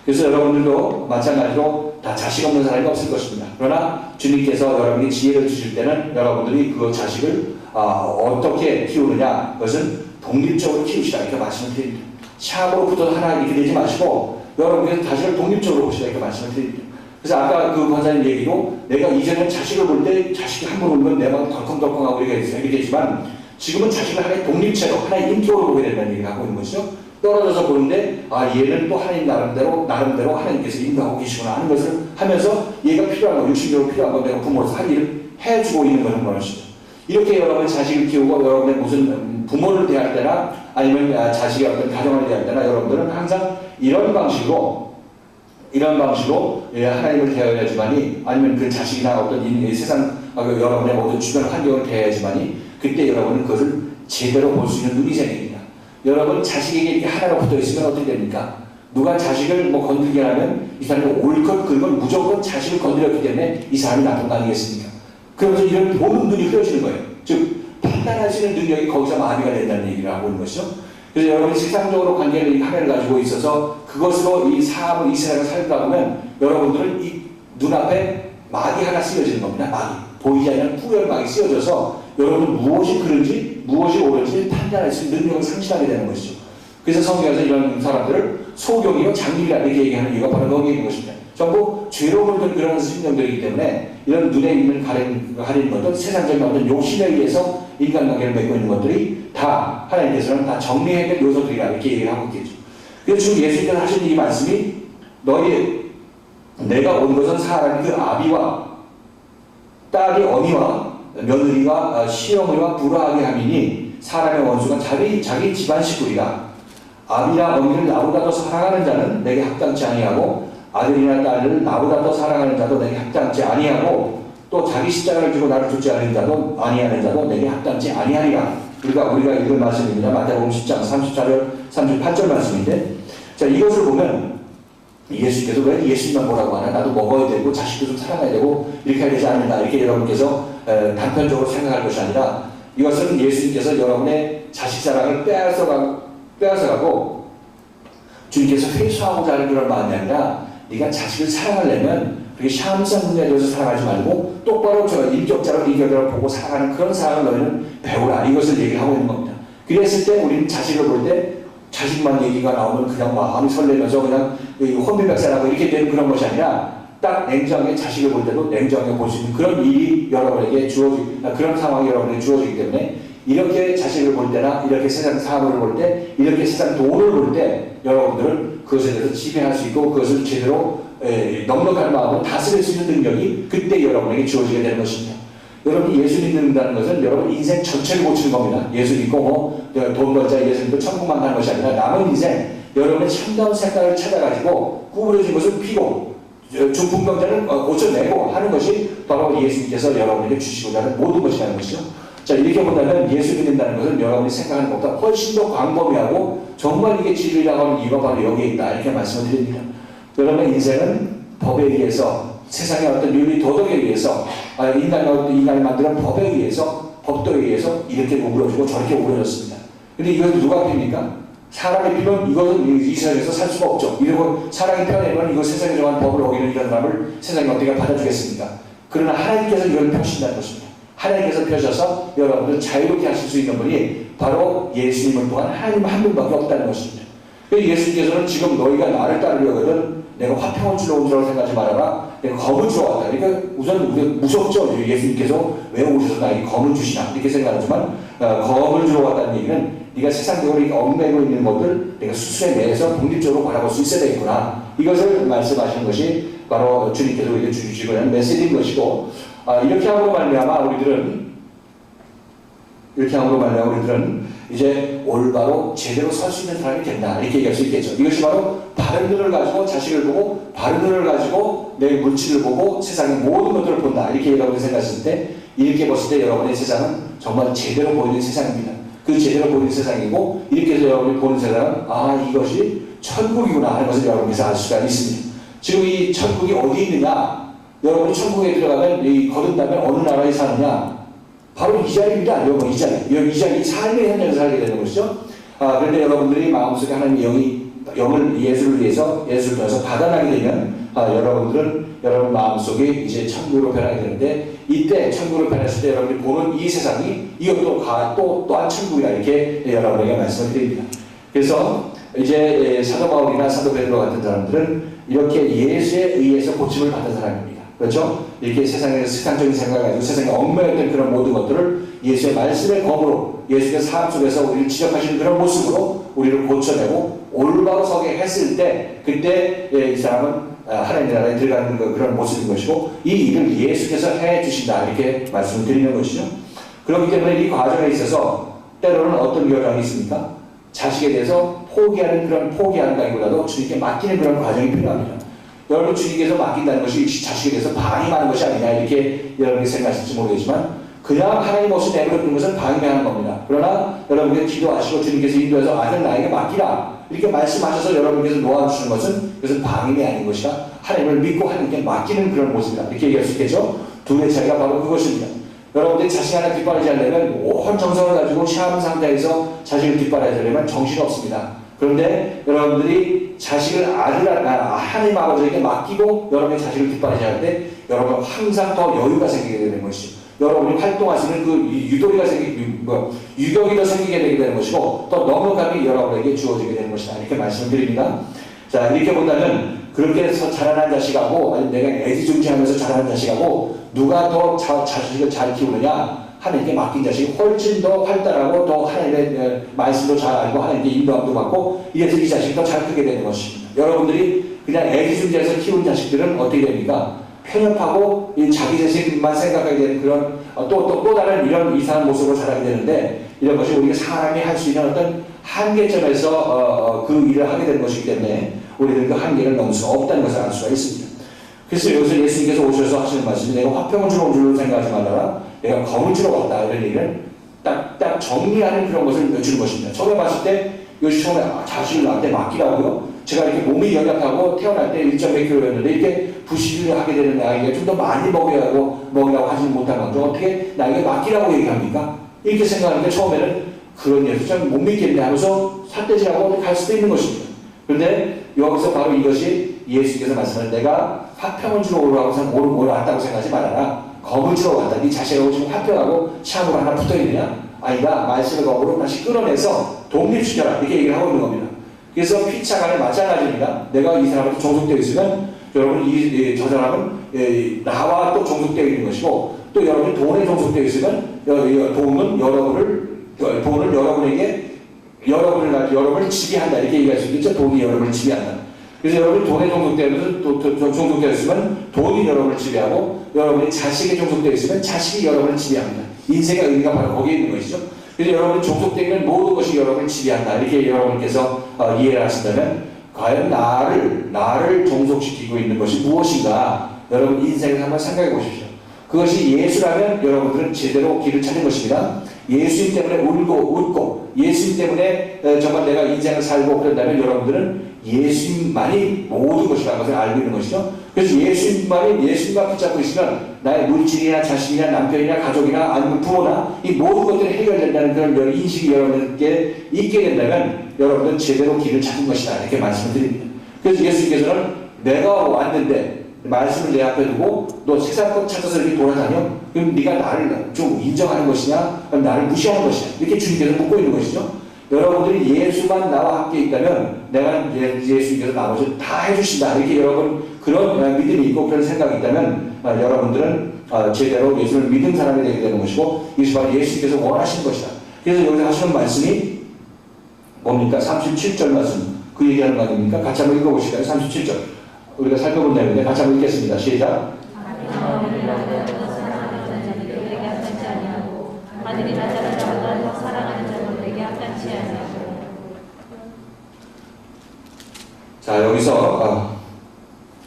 그래서 여러분들도 마찬가지로 다 자식 없는 사람이 없을 것입니다. 그러나 주님께서 여러분에게 지혜를 주실 때는 여러분들이 그 자식을 어떻게 키우느냐, 그것은 독립적으로 키우시라 이렇게 말씀을 드립니다. 샤브로 붙어서 하나 이렇게 되지 마시고 여러분께서 자식을 독립적으로 보시라 이렇게 말씀을 드립니다. 그래서 아까 그 권사님 얘기도 내가 이전에 자식을 볼 때 자식이 한 번 울면 내 마음 덜컹덜컹하고 이렇게 되지만 지금은 자식을 하나의 독립체로 하나의 인격으로 보게 된다는 얘기를 하고 있는 것이죠. 떨어져서 보는데 얘는 또 하나님 나름대로 하나님께서 인도하고 계시구나 하는 것을 하면서 얘가 필요한 거, 육신적으로 필요한 거 내가 부모로서 할 일을 해주고 있는 그런 것이죠. 이렇게 여러분의 자식을 키우고 여러분의 무슨 부모를 대할 때나 아니면 자식의 어떤 가정을 대할 때나 여러분들은 항상 이런 방식으로 하나님을 대해야지만이, 아니면 그 자식이나 어떤 세상 여러분의 모든 주변 환경을 대해야지만이 그때 여러분은 그것을 제대로 볼 수 있는 눈이 생깁니다. 여러분 자식에게 이렇게 하나가 붙어 있으면 어떻게 됩니까? 누가 자식을 건들게 하면 이 사람이 옳것 그르건 무조건 자식을 건드렸기 때문에 이 사람이 나쁜 거 아니겠습니까? 그러면서 이런 보는 눈이 흐려지는 거예요. 즉 판단할 수 있는 능력이 거기서 마비가 된다는 얘기를 하고 있는 것이죠. 그래서 여러분이 세상적으로 관계를 하나를 가지고 있어서 그것으로 이 삶을, 이 세상을 살다 보면 여러분들은 이 눈앞에 막이 하나 쓰여지는 겁니다. 막이. 보이지 않는 뿌열막이 쓰여져서 여러분은 무엇이 그런지 무엇이 옳은지 판단할 수 있는 능력을 상실하게 되는 것이죠. 그래서 성경에서 이런 사람들을 소경이요 장님이라 이렇게 얘기하는 이유가 바로 거기에 있는 것입니다. 전부 죄로 물든 그런 심령들이기 때문에 이런 눈에 있는 가리는 것들, 세상적인 어떤 욕심에 의해서 인간관계를 맺고 있는 것들이 다 하나님께서는 다 정리해야 될 요소들이라 이렇게 얘기를 하고 있겠죠. 그래서 지금 예수님께서 하신 이 말씀이 내가 온 것은 사람이 그 아비와 딸이 어미와 며느리와 시어머니와 불화하게 함이니 사람의 원수가 자기 집안 식구이라. 아비나 어미를 나보다 더 사랑하는 자는 내게 합당치 아니하고 아들이나 딸을 나보다 더 사랑하는 자도 내게 합당치 아니하고 또 자기 십자가를 지고 나를 쫓지 않는 자도 아니하는 자도 내게 합당치 아니하리라. 우리가 읽은 말씀입니다. 마태복음 10장 34절 38절 말씀인데, 자 이것을 보면 예수께서 왜 예수님만 뭐라고 하나, 나도 먹어야 되고 자식도 좀 사랑해야 되고 이렇게 해야 되지 않는다 이렇게 여러분께서 단편적으로 생각할 것이 아니라, 이것은 예수님께서 여러분의 자식 사랑을 빼앗아가고 주님께서 회수하고자 하는 그런 마음이 아니라, 네가 자식을 사랑하려면 그게 샤움상 문제에 대해서 사랑하지 말고 똑바로 인격자로 보고 사랑하는 그런 사랑을 너희는 배우라, 이것을 얘기를 하고 있는 겁니다. 그랬을 때 우리는 자식을 볼 때 자식만 얘기가 나오면 그냥 마음이 설레면서 그냥 혼비백산하고 이렇게 되는 그런 것이 아니라, 딱 냉정하게 자식을 볼 때도 냉정하게 볼 수 있는 그런 일이 여러분에게 그런 상황이 여러분에게 주어지기 때문에, 이렇게 자식을 볼 때나 이렇게 세상 사물을 볼 때, 이렇게 세상 돈을 볼 때 여러분들은 그것에 대해서 지배할 수 있고 그것을 제대로 넉넉한 마음으로 다스릴 수 있는 능력이 그때 여러분에게 주어지게 되는 것입니다. 여러분이 예수 믿는다는 것은 여러분 인생 전체를 고치는 겁니다. 예수 믿고 돈 벌자 예수 믿고 천국만 가는 것이 아니라 남은 인생 여러분의 참다운 색깔을 찾아가지고 구부러진 것을 피고 중풍병자를 고쳐내고 하는 것이 바로 예수님께서 여러분에게 주시고자 하는 모든 것이라는 것이죠. 자, 이렇게 본다면 예수 믿는다는 것은 여러분이 생각하는 것보다 훨씬 더 광범위하고 정말 이게 진리라고 하는 이유가 바로 여기에 있다 이렇게 말씀을 드립니다. 여러분의 인생은 법에 의해서, 세상의 어떤 윤리 도덕에 의해서, 인간이 만드는 법에 의해서, 법도에 의해서 이렇게 우울해지고 저렇게 우울해졌습니다. 근데 이것은 누가 핍니까? 사람의 피면 이것은 이 세상에서 살 수가 없죠. 이러고 사람이 펴내면 이거 세상에 정한 법을 어기는 이런 사람을 세상이 어떻게 받아주겠습니까? 그러나 하나님께서 이걸 펴신다는 것입니다. 하나님께서 펴셔서 여러분들 자유롭게 하실 수 있는 분이 바로 예수님을 통한 하나님 한 분밖에 없다는 것입니다. 예수님께서는 지금 너희가 나를 따르려거든 내가 화평을 주러 온 줄로 생각하지 말아라. 내가 검을 주러 왔다. 그러니까 우선 우리가 무섭죠. 예수님께서 왜 오셔서 나에게 검을 주시나 이렇게 생각하지만 검을 주러 왔다는 얘기는 네가 세상적으로 이렇게 얽매고 있는 것들 내가 수술해내서 독립적으로 바라볼 수 있어야 되겠구나. 이것을 말씀하시는 것이 바로 주님께서 우리에게 주시고 있는 메시지인 것이고, 이렇게 함으로 말미암아 우리들은 이제 올바로 제대로 설 수 있는 사람이 된다. 이렇게 얘기할 수 있겠죠. 이것이 바로 바른 눈을 가지고 자식을 보고, 바른 눈을 가지고 내 물질을 보고 세상의 모든 것들을 본다. 이렇게 여러분이 생각했을 때, 이렇게 봤을 때 여러분의 세상은 정말 제대로 보이는 세상입니다. 그 제대로 보이는 세상이고, 이렇게 해서 여러분이 보는 세상은 이것이 천국이구나 하는 것을 여러분께서 알 수가 있습니다. 지금 이 천국이 어디 있느냐? 여러분이 천국에 들어가면 거듭나면 어느 나라에 사느냐? 바로 이 자리입니다. 여러분 이 자리 삶의 현장에서 살게 되는 것이죠. 그런데 여러분들이 마음속에 하나님의 영을 예수를 통해서 받아나게 되면 여러분들은 여러분 마음속에 이제 천국으로 변하게 되는데, 이때 천국으로 변했을 때 여러분이 보는 이 세상이 이것도 또한 천국이다. 이렇게 여러분에게 말씀을 드립니다. 그래서 이제 사도 바울이나 사도 베드로 같은 사람들은 이렇게 예수에 의해서 고침을 받은 사람입니다. 그렇죠? 이렇게 세상적인 생각을 가지고 세상에 얽매였던 그런 모든 것들을 예수의 말씀의 검으로, 예수의 삶 속에서 우리를 지적하시는 그런 모습으로 우리를 고쳐내고 올바로 서게 했을 때, 그때 이 사람은 하나님 나라에 들어가는 그런 모습인 것이고, 이 일을 예수께서 해주신다. 이렇게 말씀을 드리는 것이죠. 그렇기 때문에 이 과정에 있어서 때로는 어떤 결정이 있습니까? 자식에 대해서 포기한다기보다도 주님께 맡기는 그런 과정이 필요합니다. 여러분 주님께서 맡긴다는 것이 자식에 대해서 방임하는 것이 아니냐 이렇게 여러분이 생각하실지 모르겠지만, 그냥 하나님 없이 내버려두는 것은 방임하는 겁니다. 그러나 여러분께서 기도하시고 주님께서 인도해서 아들 나에게 맡기라 이렇게 말씀하셔서 여러분께서 놓아주시는 것은 그것은 방임이 아닌 것이다. 하나님을 믿고 하나님께 맡기는 그런 모습이다. 이렇게 얘기할 수 있겠죠. 둘의 차이가 바로 그것입니다. 여러분들이 자식 하나 뒷바라지 하려면 온 정성을 가지고 시험 상태에서 자식을 뒷바라지 하려면 정신이 없습니다. 그런데 여러분들이 자식을 하나님 아버지에게 맡기고 여러분의 자식을 뒷바라지 할 때 여러분 항상 더 여유가 생기게 되는 것이죠. 여러분이 활동할 수 있는 그 유도리가 유격이 더 생기게 되게 되는 것이고, 또 넉넉함이 여러분에게 주어지게 되는 것이다. 이렇게 말씀드립니다. 자, 이렇게 본다면 그렇게 해서 자라난 자식하고, 아니 내가 애지중지하면서 자라난 자식하고 누가 더 자식을 잘 키우느냐? 하나님께 맡긴 자식이 훨씬 더 활달하고 더 하나님의 말씀도 잘 알고 하나님께 인도함도 받고, 이래서 이 자식이 더 잘 크게 되는 것입니다. 여러분들이 그냥 애지중지해서 키운 자식들은 어떻게 됩니까? 편협하고 자기 자신만 생각하게 되는 그런 또 다른 이런 이상한 모습으로 자라게 되는데, 이런 것이 우리가 사람이 할 수 있는 어떤 한계점에서 그 일을 하게 되는 것이기 때문에 우리는 그 한계를 넘을 수 없다는 것을 알 수가 있습니다. 그래서 여기서 예수님께서 오셔서 하시는 말씀이, 내가 화평을 주러 온 줄로 생각하지 말아라, 내가 검을 주러 왔다, 이런 얘기를 딱 정리하는 그런 것을 주는 것입니다. 처음에 봤을 때 이것이 처음에 자식을 나한테 맡기라고요? 제가 이렇게 몸이 연약하고 태어날 때 1.1kg였는데 이렇게 부식을 하게 되는 아이가 좀 더 많이 먹이라고 하지 못한 건데 어떻게 나에게 맡기라고 얘기합니까? 이렇게 생각하는데 처음에는 그런 예수 참 못 믿겠네 하면서 삿대질하고 갈 수도 있는 것입니다. 그런데 여기서 바로 이것이 예수께서 말씀하신, 내가 화평을 주러 왔다고 생각하지 말아라. 검을 주러 왔다. 네 자식하고 지금 화평하고 시험으로 하나 붙어있느냐? 아니다. 말씀의 검으로 다시 끌어내서 독립시켜라. 이렇게 얘기를 하고 있는 겁니다. 그래서 피차간에 마찬가지입니다. 내가 이 사람한테 종속되어 있으면 여러분 저 사람은 나와 또 종속되어 있는 것이고, 또 여러분이 돈에 종속되어 있으면 돈은 여러분을 지배한다. 이렇게 얘기할 수 있겠죠. 돈이 여러분을 지배한다. 그래서 여러분이 돈에 종속되어 있으면 돈이 여러분을 지배하고, 여러분이 자식에 종속되어 있으면 자식이 여러분을 지배합니다. 인생의 의미가 바로 거기에 있는 것이죠. 그래서 여러분이 종속되면 모든 것이 여러분을 지배한다. 이렇게 여러분께서 이해를 하신다면, 과연 나를 종속시키고 있는 것이 무엇인가? 여러분 인생을 한번 생각해 보십시오. 그것이 예수라면 여러분들은 제대로 길을 찾는 것입니다. 예수님 때문에 울고 웃고, 예수님 때문에 정말 내가 인생을 살고 그런다면 여러분들은 예수님만이 모든 것이라는 것을 알고 있는 것이죠. 그래서 예수님만 붙잡고 있으면 나의 물질이나 자식이나 남편이나 가족이나 아니면 부모나 이 모든 것들이 해결된다는 그런 인식이 여러분께 있게 된다면 여러분은 제대로 길을 찾은 것이다. 이렇게 말씀을 드립니다. 그래서 예수님께서는 내가 왔는데 말씀을 내 앞에 두고 너 세상 것 찾아서 이렇게 돌아다녀? 그럼 네가 나를 좀 인정하는 것이냐? 그럼 나를 무시하는 것이냐? 이렇게 주님께서 묻고 있는 것이죠. 여러분들이 예수만 나와 함께 있다면 내가 예수님께서 나머지 다 해주신다. 이렇게 여러분 그런 믿음이 있고 그런 생각이 있다면 여러분들은 제대로 예수를 믿은 사람이 되게 되는 것이고 이것이 바로 예수님께서 원하시는 것이다. 그래서 여기서 하시는 말씀이 뭡니까? 37절 말씀. 그 얘기하는 거 아닙니까? 같이 한번 읽어보실까요? 37절. 우리가 살펴본 내용인데 같이 한번 읽겠습니다. 시작. 자, 여기서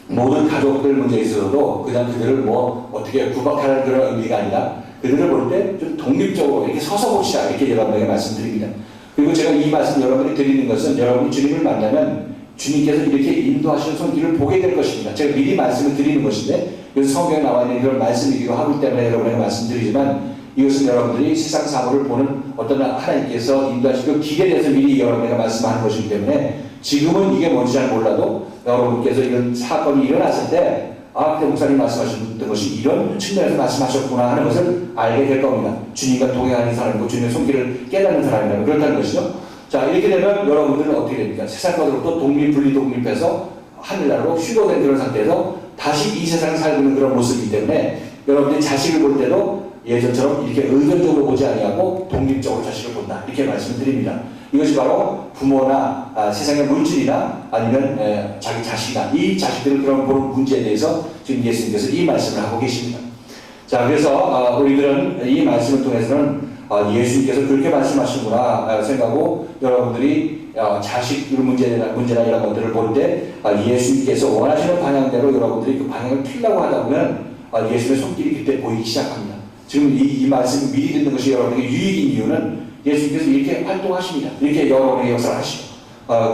모든 가족들 문제에 있어서도 그냥 그들을 뭐 어떻게 구박하는 그런 의미가 아니라 그들을 볼 때 좀 독립적으로 이렇게 서서 봅시다. 이렇게 여러분에게 말씀드립니다. 그리고 제가 이 말씀 여러분이 드리는 것은 여러분이 주님을 만나면 주님께서 이렇게 인도하시는 손길을 보게 될 것입니다. 제가 미리 말씀을 드리는 것인데 그래서 성경에 나와 있는 그런 말씀이기도 하기 때문에 여러분에게 말씀드리지만 이것은 여러분들이 세상 사고를 보는 어떤 하나님께서 인도하시고 기대돼서 미리 여러분에게 말씀하는 것이기 때문에 지금은 이게 뭔지 잘 몰라도 여러분께서 이런 사건이 일어났을 때 그때 목사님 말씀하셨던 것이 이런 측면에서 말씀하셨구나 하는 것을 알게 될 겁니다. 주님과 동행하는 사람이고 주님의 손길을 깨닫는 사람이라면 그렇다는 것이죠. 자, 이렇게 되면 여러분들은 어떻게 됩니까? 세상 것으로부터 독립해서 하늘나라로 휴거된 그런 상태에서 다시 이 세상을 살고 있는 그런 모습이기 때문에 여러분들이 자식을 볼 때도 예전처럼 이렇게 의존적으로 보지 아니하고 독립적으로 자식을 본다. 이렇게 말씀을 드립니다. 이것이 바로 부모나 세상의 물질이나 아니면 자기 자식이나 이 자식들을 그런 보는 문제에 대해서 지금 예수님께서 이 말씀을 하고 계십니다. 자, 그래서 우리들은 이 말씀을 통해서는 예수님께서 그렇게 말씀하시는구나 생각하고 여러분들이 자식 문제나 이런 것들을 볼 때 예수님께서 원하시는 방향대로 여러분들이 그 방향을 틀려고 하다 보면 예수님의 손길이 그때 보이기 시작합니다. 지금 이 말씀을 미리 듣는 것이 여러분에게 유익인 이유는 예수님께서 이렇게 활동하십니다. 이렇게 여러분의 역사를 하시고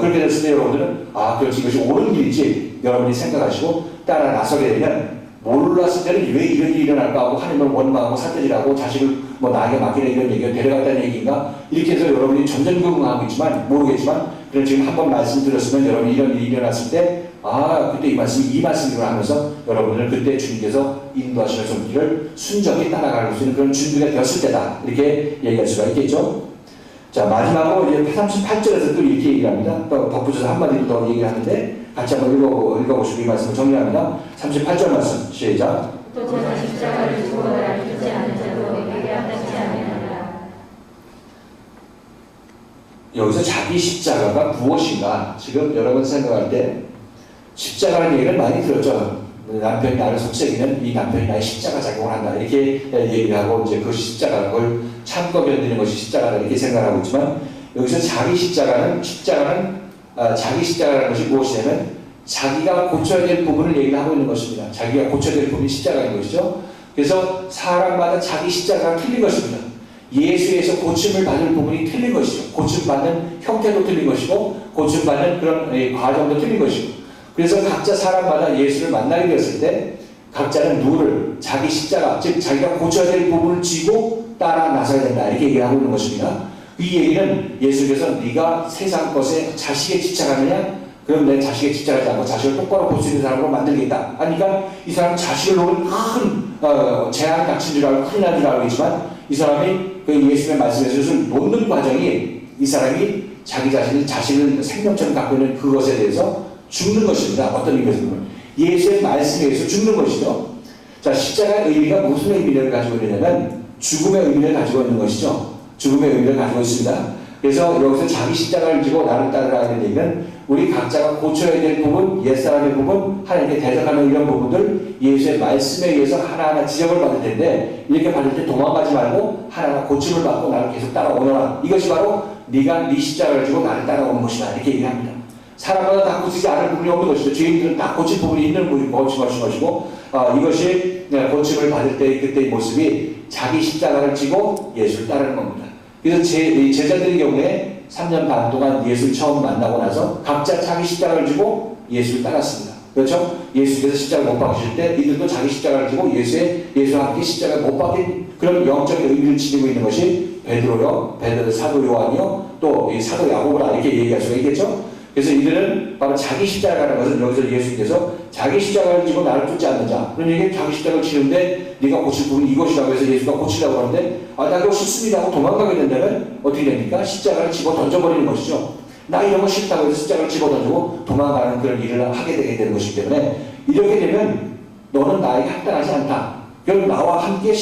그렇게 됐을 때 여러분들은 그렇지 이것이 옳은 길이지 여러분이 생각하시고 따라 나서게 되면 몰랐을 때는 왜 이런 일이 일어날까 하고 하나님을 원망하고 삿대질하고 자식을 뭐 나에게 맡기는 이런 얘기가 데려갔다는 얘기인가 이렇게 해서 여러분이 전전긍긍하고 있지만 모르겠지만 그럼 지금 한번 말씀드렸으면 여러분이 이런 일이 일어났을 때 그때 이 말씀이구나 하면서 여러분을 그때 주님께서 인도하시는 손길을 순전히 따라갈 수 있는 그런 준비가 되었을 때다. 이렇게 얘기할 수가 있겠죠. 자, 마지막으로 이제 38절에서 또 이렇게 얘기합니다. 또 덧붙여서 한마디 더 얘기하는데 같이 한번 읽어보시고 이 말씀을 정리합니다. 38절 말씀 시작. 또 자기 십자가를 지고 나를 믿지 않는 자도 내게 합당치 아니하리라. 여기서 자기 십자가가 무엇인가 지금 여러분 생각할 때 십자가라는 얘기를 많이 들었죠. 남편이 나를 속삭이면 이 남편이 나의 십자가 작용을 한다. 이렇게 얘기를 하고 이제 그 십자가, 그걸 참고 견디는 것이 십자가다. 이렇게 생각하고 있지만 여기서 자기 십자가는 자기 십자가라는 것이 무엇이냐면 자기가 고쳐야 될 부분을 얘기를 하고 있는 것입니다. 자기가 고쳐야 될 부분이 십자가인 것이죠. 그래서 사람마다 자기 십자가가 틀린 것입니다. 예수에서 고침을 받을 부분이 틀린 것이죠. 고침받는 형태도 틀린 것이고 고침받는 그런 과정도 틀린 것이고 그래서 각자 사람마다 예수를 만나게 되었을 때 각자는 누구를 자기 십자가, 즉 자기가 고쳐야 될 부분을 쥐고 따라 나서야 된다. 이렇게 얘기를 하고 있는 것입니다. 이 얘기는 예수께서 네가 세상 것에 자식에 집착하느냐? 그럼 내 자식에 집착하지 않고 자식을 똑바로 볼 수 있는 사람으로 만들겠다. 그러니까 이 사람은 자식을 놓은 큰 재앙이 닥친 줄 알고 큰일 난 줄 알고 있지만 이 사람이 그 예수님의 말씀에서 놓는 과정이 이 사람이 자기 자신을 생명처럼 갖고 있는 그것에 대해서 죽는 것입니다. 어떤 의미에서 보면 예수의 말씀에 의해서 죽는 것이죠. 자, 십자가의 의미가 무슨 의미를 가지고 있느냐면 죽음의 의미를 가지고 있는 것이죠. 죽음의 의미를 가지고 있습니다. 그래서 여기서 자기 십자가를 지고 나를 따르라는 얘기는 우리 각자가 고쳐야 될 부분, 옛사람의 부분, 하나님께 대적하는 이런 부분들 예수의 말씀에 의해서 하나하나 지적을 받을 텐데 이렇게 받을 때 도망가지 말고 하나하나 고침을 받고 나를 계속 따라오너라. 이것이 바로 네가 네 십자가를 지고 나를 따라오는 것이다. 이렇게 얘기합니다. 사람마다 다 고치지 않을 부분이 없는 것이죠. 죄인들은 다 고칠 부분이 있는 부분이 고침하신 것이고 이것이 고침을 받을 때 그때의 모습이 자기 십자가를 지고 예수를 따르는 겁니다. 그래서 제자들의 경우에 3년 반 동안 예수를 처음 만나고 나서 각자 자기 십자가를 지고 예수를 따랐습니다. 그렇죠? 예수께서 십자가를 못 박으실 때 이들도 자기 십자가를 지고 예수와 함께 십자가를 못 박힌 그런 영적인 의미를 지니고 있는 것이 베드로요, 사도 요한이요, 또 이 사도 야고보라 이렇게 얘기할 수가 있겠죠? 그래서 이들은 바로 자기 십자가라는 것은 여기서 예수님께서 자기 십자가를 지고 나를 쫓지 않는 자. 그럼 이게 자기 십자가를 지는데 네가 고칠 부분이 이것이라고 해서 예수가 고치라고 하는데 나 그거 싫습니다 하고 도망가게 된다면 어떻게 됩니까? 십자가를 집어 던져버리는 것이죠. 나 이런 거 싫다고 해서 십자가를 집어 던지고 도망가는 그런 일을 하게 되게 되는 것이기 때문에 이렇게 되면 너는 나에게 합당하지 않다. 그럼 나와 함께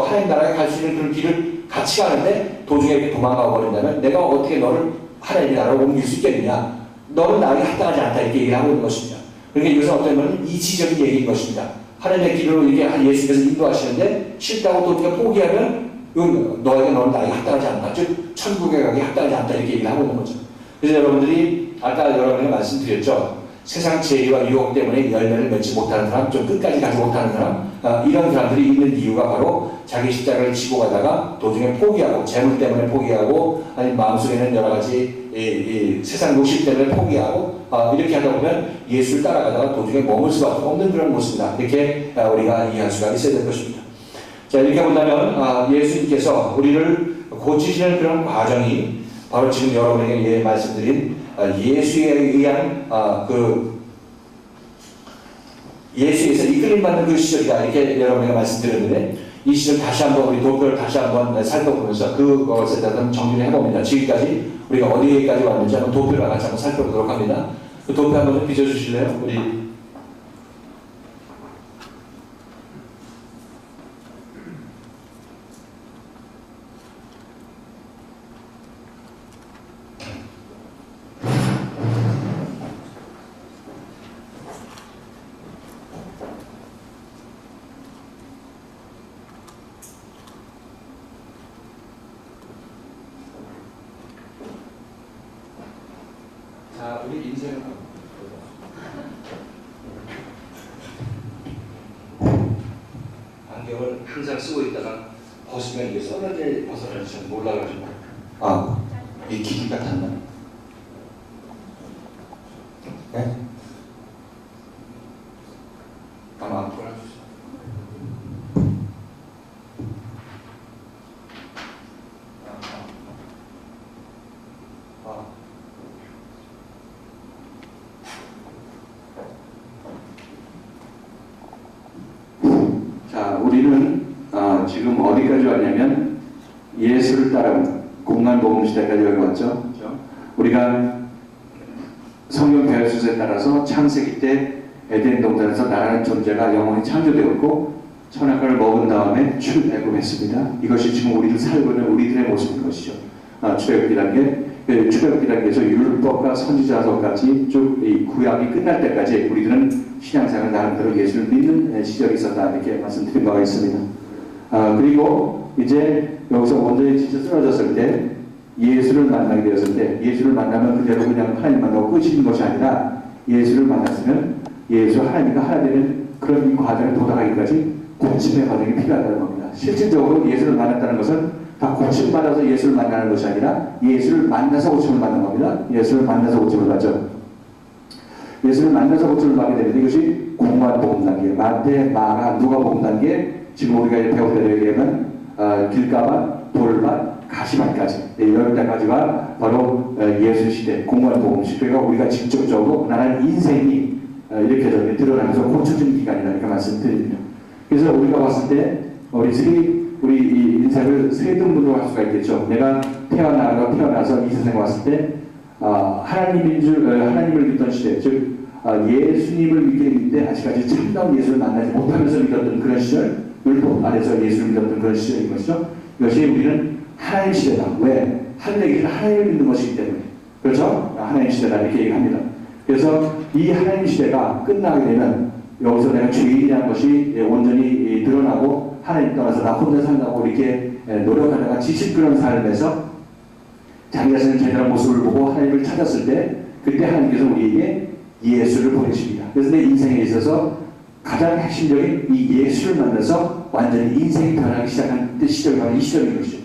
하나님 나라에 갈 수 있는 그런 길을 같이 가는데 도중에 이렇게 도망가 버린다면 내가 어떻게 너를 하나님의 나라로 옮길 수 있겠느냐? 너는 나에게 합당하지 않다 이렇게 얘기를 하고 있는 것입니다. 그러니까 이것은 어떤 면은 이치적인 얘기인 것입니다. 하나님의 길로 이렇게 예수께서 인도하시는데 싫다고 또 우리가 포기하면 너는 나에게 합당하지 않다. 즉 천국에 가기 합당하지 않다 이렇게 얘기를 하고 있는 거죠. 그래서 여러분들이 아까 여러분에게 말씀드렸죠. 세상 재리와 유혹 때문에 열매를 맺지 못하는 사람, 좀 끝까지 가지 못하는 사람, 이런 사람들이 있는 이유가 바로 자기 십자가를 지고 가다가 도중에 포기하고, 재물 때문에 포기하고, 아니면 마음속에는 여러 가지 세상 욕심 때문에 포기하고, 이렇게 하다 보면 예수를 따라가다가 도중에 머물 수밖에 없는 그런 모습이다. 이렇게 우리가 이해할 수가 있어야 될 것입니다. 자, 이렇게 본다면 예수님께서 우리를 고치시는 그런 과정이 바로 지금 여러분에게 말씀드린 예수에 의한 예수에서 이끌림받는 그 시절이다 이렇게 여러분에게 말씀드렸는데 이 시절 다시 한번 우리 도표를 다시 한번 살펴보면서 그것에 대해서 정리를 해봅니다. 지금까지 우리가 어디까지 왔는지 한번 도표를 같이 한번 살펴보도록 합니다. 그 도표 한번 좀 빚어주실래요? 우리 우리 인생을 안경을 항상 쓰고 있다가 벗으면 이게 썰어질 벗어날지 몰라가지고 이 기기가 탔나? 네? 아마 앞으로 해주세요. 우리는 지금 어디까지 왔냐면 예수를 따르는 공간복음 시대까지 여기 왔죠. 그렇죠? 우리가 성경 배열순서에 따라서 창세기 때 에덴 동산에서 나라는 존재가 영원히 창조되었고 선악과를 먹은 다음에 출애굽했습니다. 이것이 지금 우리들 살고 있는 우리들의 모습인 것이죠. 출애굽이라는 게 출애굽이라는 게 율법과 선지자서까지 쭉 이 구약이 끝날 때까지 우리들은 신앙생활 나름대로 예수를 믿는 시절이 있었다 이렇게 말씀드린 바가 있습니다. 그리고 이제 여기서 온전히 진짜 쓰러졌을 때 예수를 만나게 되었을 때 예수를 만나면 그대로 그냥 하나님 만나고 끝이는 것이 아니라 예수를 만났으면 예수 하나님과 하나 되는 그런 이 과정에 도달하기까지 고침의 과정이 필요하다는 겁니다. 실질적으로 예수를 만났다는 것은 다 고침받아서 예수를 만나는 것이 아니라 예수를 만나서 고침을 받는 겁니다. 예수를 만나서 고침을 받죠. 예수를 만나서 고침을 받게 되면 이것이 공관 복음 단계, 마태, 마가, 누가 복음 단계, 지금 우리가 배울 때에 의하면 길가밭, 돌밭, 가시밭까지 10대까지가 바로 예수 시대, 공관 복음 시대가 우리가 직접적으로 나라는 인생이 이렇게 드러나면서 고쳐지는 기간이다 이렇게 말씀드립니다. 그래서 우리가 봤을 때 우리 이 인생을 세 등분으로 할 수가 있겠죠. 내가 태어나서 이 세상에 왔을 때 하나님을 믿던 시대, 즉 예수님을 믿게 때 아직까지 참다운 예수를 만나지 못하면서 믿었던 그런 시절, 율법 아래서 예수를 믿었던 그런 시절인 것이죠. 이것이 우리는 하나님 시대다. 왜? 하늘의 길은 하나님을 믿는 것이기 때문에. 그렇죠? 하나님 시대다 이렇게 얘기합니다. 그래서 이 하나님 시대가 끝나게 되면 여기서 내가 죄인이라는 것이 온전히 드러나고 하나님 떠나서 나 혼자 산다고 이렇게 노력하다가 지친 그런 삶에서 자기 자신의 제대로 모습을 보고 하나님을 찾았을 때 그때 하나님께서 우리에게 예수를 보내십니다. 그래서 내 인생에 있어서 가장 핵심적인 이 예수를 만나서 완전히 인생이 변하기 시작한 시절이 바로 이 시절인 것이죠.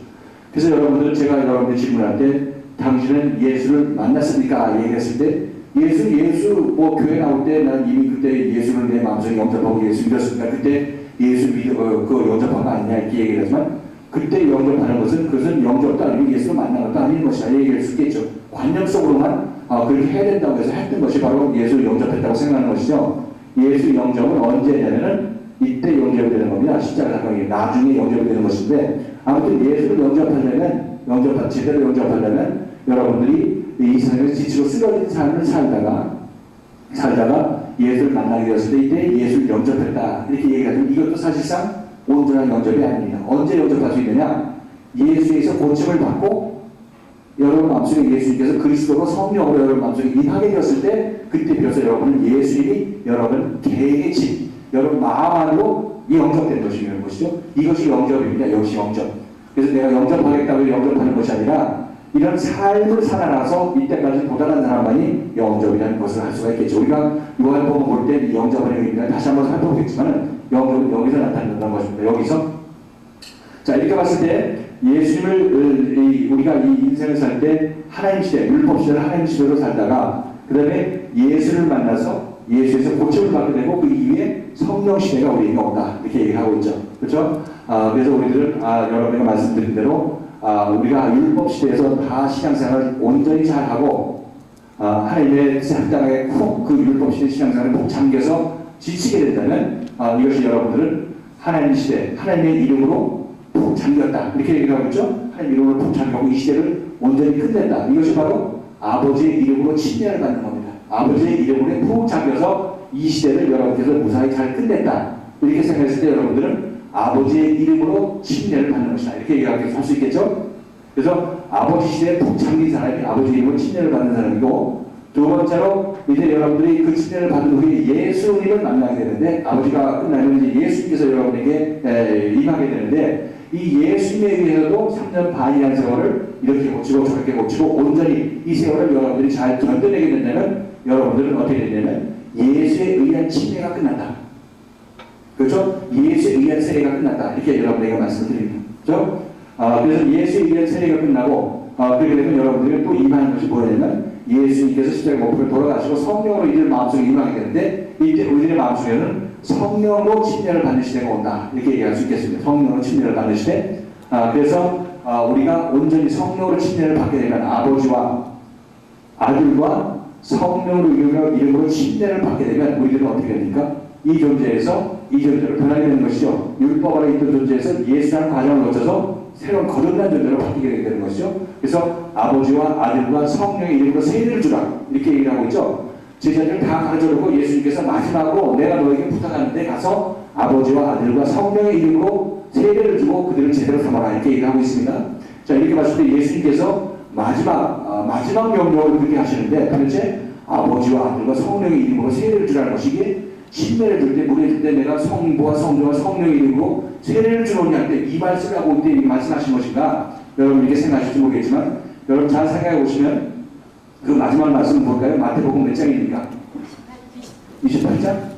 그래서 제가 여러분들 질문할 때 당신은 예수를 만났습니까? 얘기했을 때 예수 교회 나올 때 난 이미 그때 예수를 내 마음속에 영접하고 예수 믿었으니까 그때 예수 그 영접한 거 아니냐 이렇게 얘기를 하지만 그때 영접하는 것은 그것은 영접도 아니고 예수를 만난 것도 아닌 것이다 얘기할 수 있겠죠. 관념 속으로만 그렇게 해야 된다고 해서 했던 것이 바로 예수를 영접했다고 생각하는 것이죠. 예수 영접은 언제냐면은 이때 영접이 되는 겁니다. 십자가 사건이 나중에 영접이 되는 것인데, 아무튼 예수를 제대로 영접하려면 여러분들이 이 세상에서 지치고 쓰러진 삶을 살다가 예수를 만나게 되었을 때 이때 예수를 영접했다 이렇게 얘기하면 이것도 사실상 온전한 영접이 아닙니다. 언제 영접할 수 있느냐? 예수에서 고침을 받고 여러분 마음속에 예수님께서 그리스도로 성령으로 여러분 마음속에 임하게 되었을 때 그때 비로소 여러분은 예수님이 여러분 개의 집, 여러분 마음 안으로 영접된 것이죠. 이것이 영접입니다. 역시 영접. 그래서 내가 영접하겠다고 영접하는 것이 아니라 이런 삶을 살아나서 이때까지 도달한 사람만이 영접이라는 것을 할 수가 있겠죠. 우리가 요한복음 볼 때 이 영접의 의미를 다시 한번 살펴보겠지만 영접은 여기서 나타난다는 것입니다. 여기서 자 이렇게 봤을 때 예수님을 우리가 이 인생을 살 때 하나님 시대, 율법 시대를 하나님 시대로 살다가 그 다음에 예수를 만나서 예수에서 고침을 받게 되고 그 이후에 성령 시대가 우리에게 온다 이렇게 얘기하고 있죠. 그렇죠? 그래서 우리들은 여러분이 말씀드린 대로 우리가 율법 시대에서 다 신앙생활을 온전히 잘하고 하나님의 땅에 푹 그 율법 시대 신앙생활에 푹 잠겨서 지치게 된다면 이것이 여러분들은 하나님 시대, 하나님의 이름으로 푹 잠겼다 이렇게 얘기를 하고 있죠. 하나님 이름으로 푹 잠겼고 이 시대를 온전히 끝낸다. 이것이 바로 아버지의 이름으로 침례를 받는 겁니다. 아버지의 이름으로 푹 잠겨서 이 시대를 여러분께서 무사히 잘 끝냈다. 이렇게 생각했을 때 여러분들은 아버지의 이름으로 침례를 받는 것이다. 이렇게 얘기할 수 있겠죠? 그래서 아버지 시대에 푹 잠긴 사람이 아버지 이름으로 침례를 받는 사람이고, 두 번째로 이제 여러분들이 그 침례를 받은 후에 예수님을 만나게 되는데, 아버지가 끝나면 이제 예수님께서 여러분에게 임하게 되는데, 이 예수님에 의해서도 3년 반이라는 세월을 이렇게 고치고 저렇게 고치고 온전히 이 세월을 여러분들이 잘 견뎌내게 된다면 여러분들은 어떻게 되냐면 예수에 의한 침례가 끝난다. 그렇죠? 예수에 의한 세례가 끝났다. 이렇게 여러분에게 말씀드립니다. 그렇죠? 그래서 예수에 의한 세례가 끝나고 그렇게 되면 여러분들이 또 임하는 것이 뭐냐면 예수님께서 십자가 목표를 돌아가시고 성령으로 이들 마음속에 임하게 되는데 이때 우리들의 마음속에는 성령으로 침례를 받는 시대가 온다. 이렇게 얘기할 수 있겠습니다. 성령으로 침례를 받는 시대. 그래서 우리가 온전히 성령으로 침례를 받게 되면 아버지와 아들과 성령으로 이름으로 침례를 받게 되면 우리들은 어떻게 됩니까? 이 존재에서 이 존재로 변하게 되는 것이죠. 율법 아래 있던 존재에서 예수라는 과정을 거쳐서 새로운 거듭난 존재로 바뀌게 되는 것이죠. 그래서 아버지와 아들과 성령의 이름으로 세례를 주라 이렇게 얘기를 하고 있죠. 제자들을 다 가르쳐주고 예수님께서 마지막으로 내가 너에게 부탁하는데 가서 아버지와 아들과 성령의 이름으로 세례를 주고 그들을 제대로 삼아라 이렇게 얘기를 하고 있습니다. 자 이렇게 봤을 때 예수님께서 마지막 명령을 그렇게 하시는데 도대체 아버지와 아들과 성령의 이름으로 세례를 주라는 것이 이게 침례를 줄 때, 물에 줄 때 내가 성부와 성자와 성령의 이름으로 세례를 주노니 할 때 이 말씀을 하고 이때 말씀하신 것인가? 여러분 이렇게 생각하실지 모르겠지만 여러분 잘 생각해 보시면 그 마지막 말씀 볼까요? 마태복음 몇 장입니까? 28장?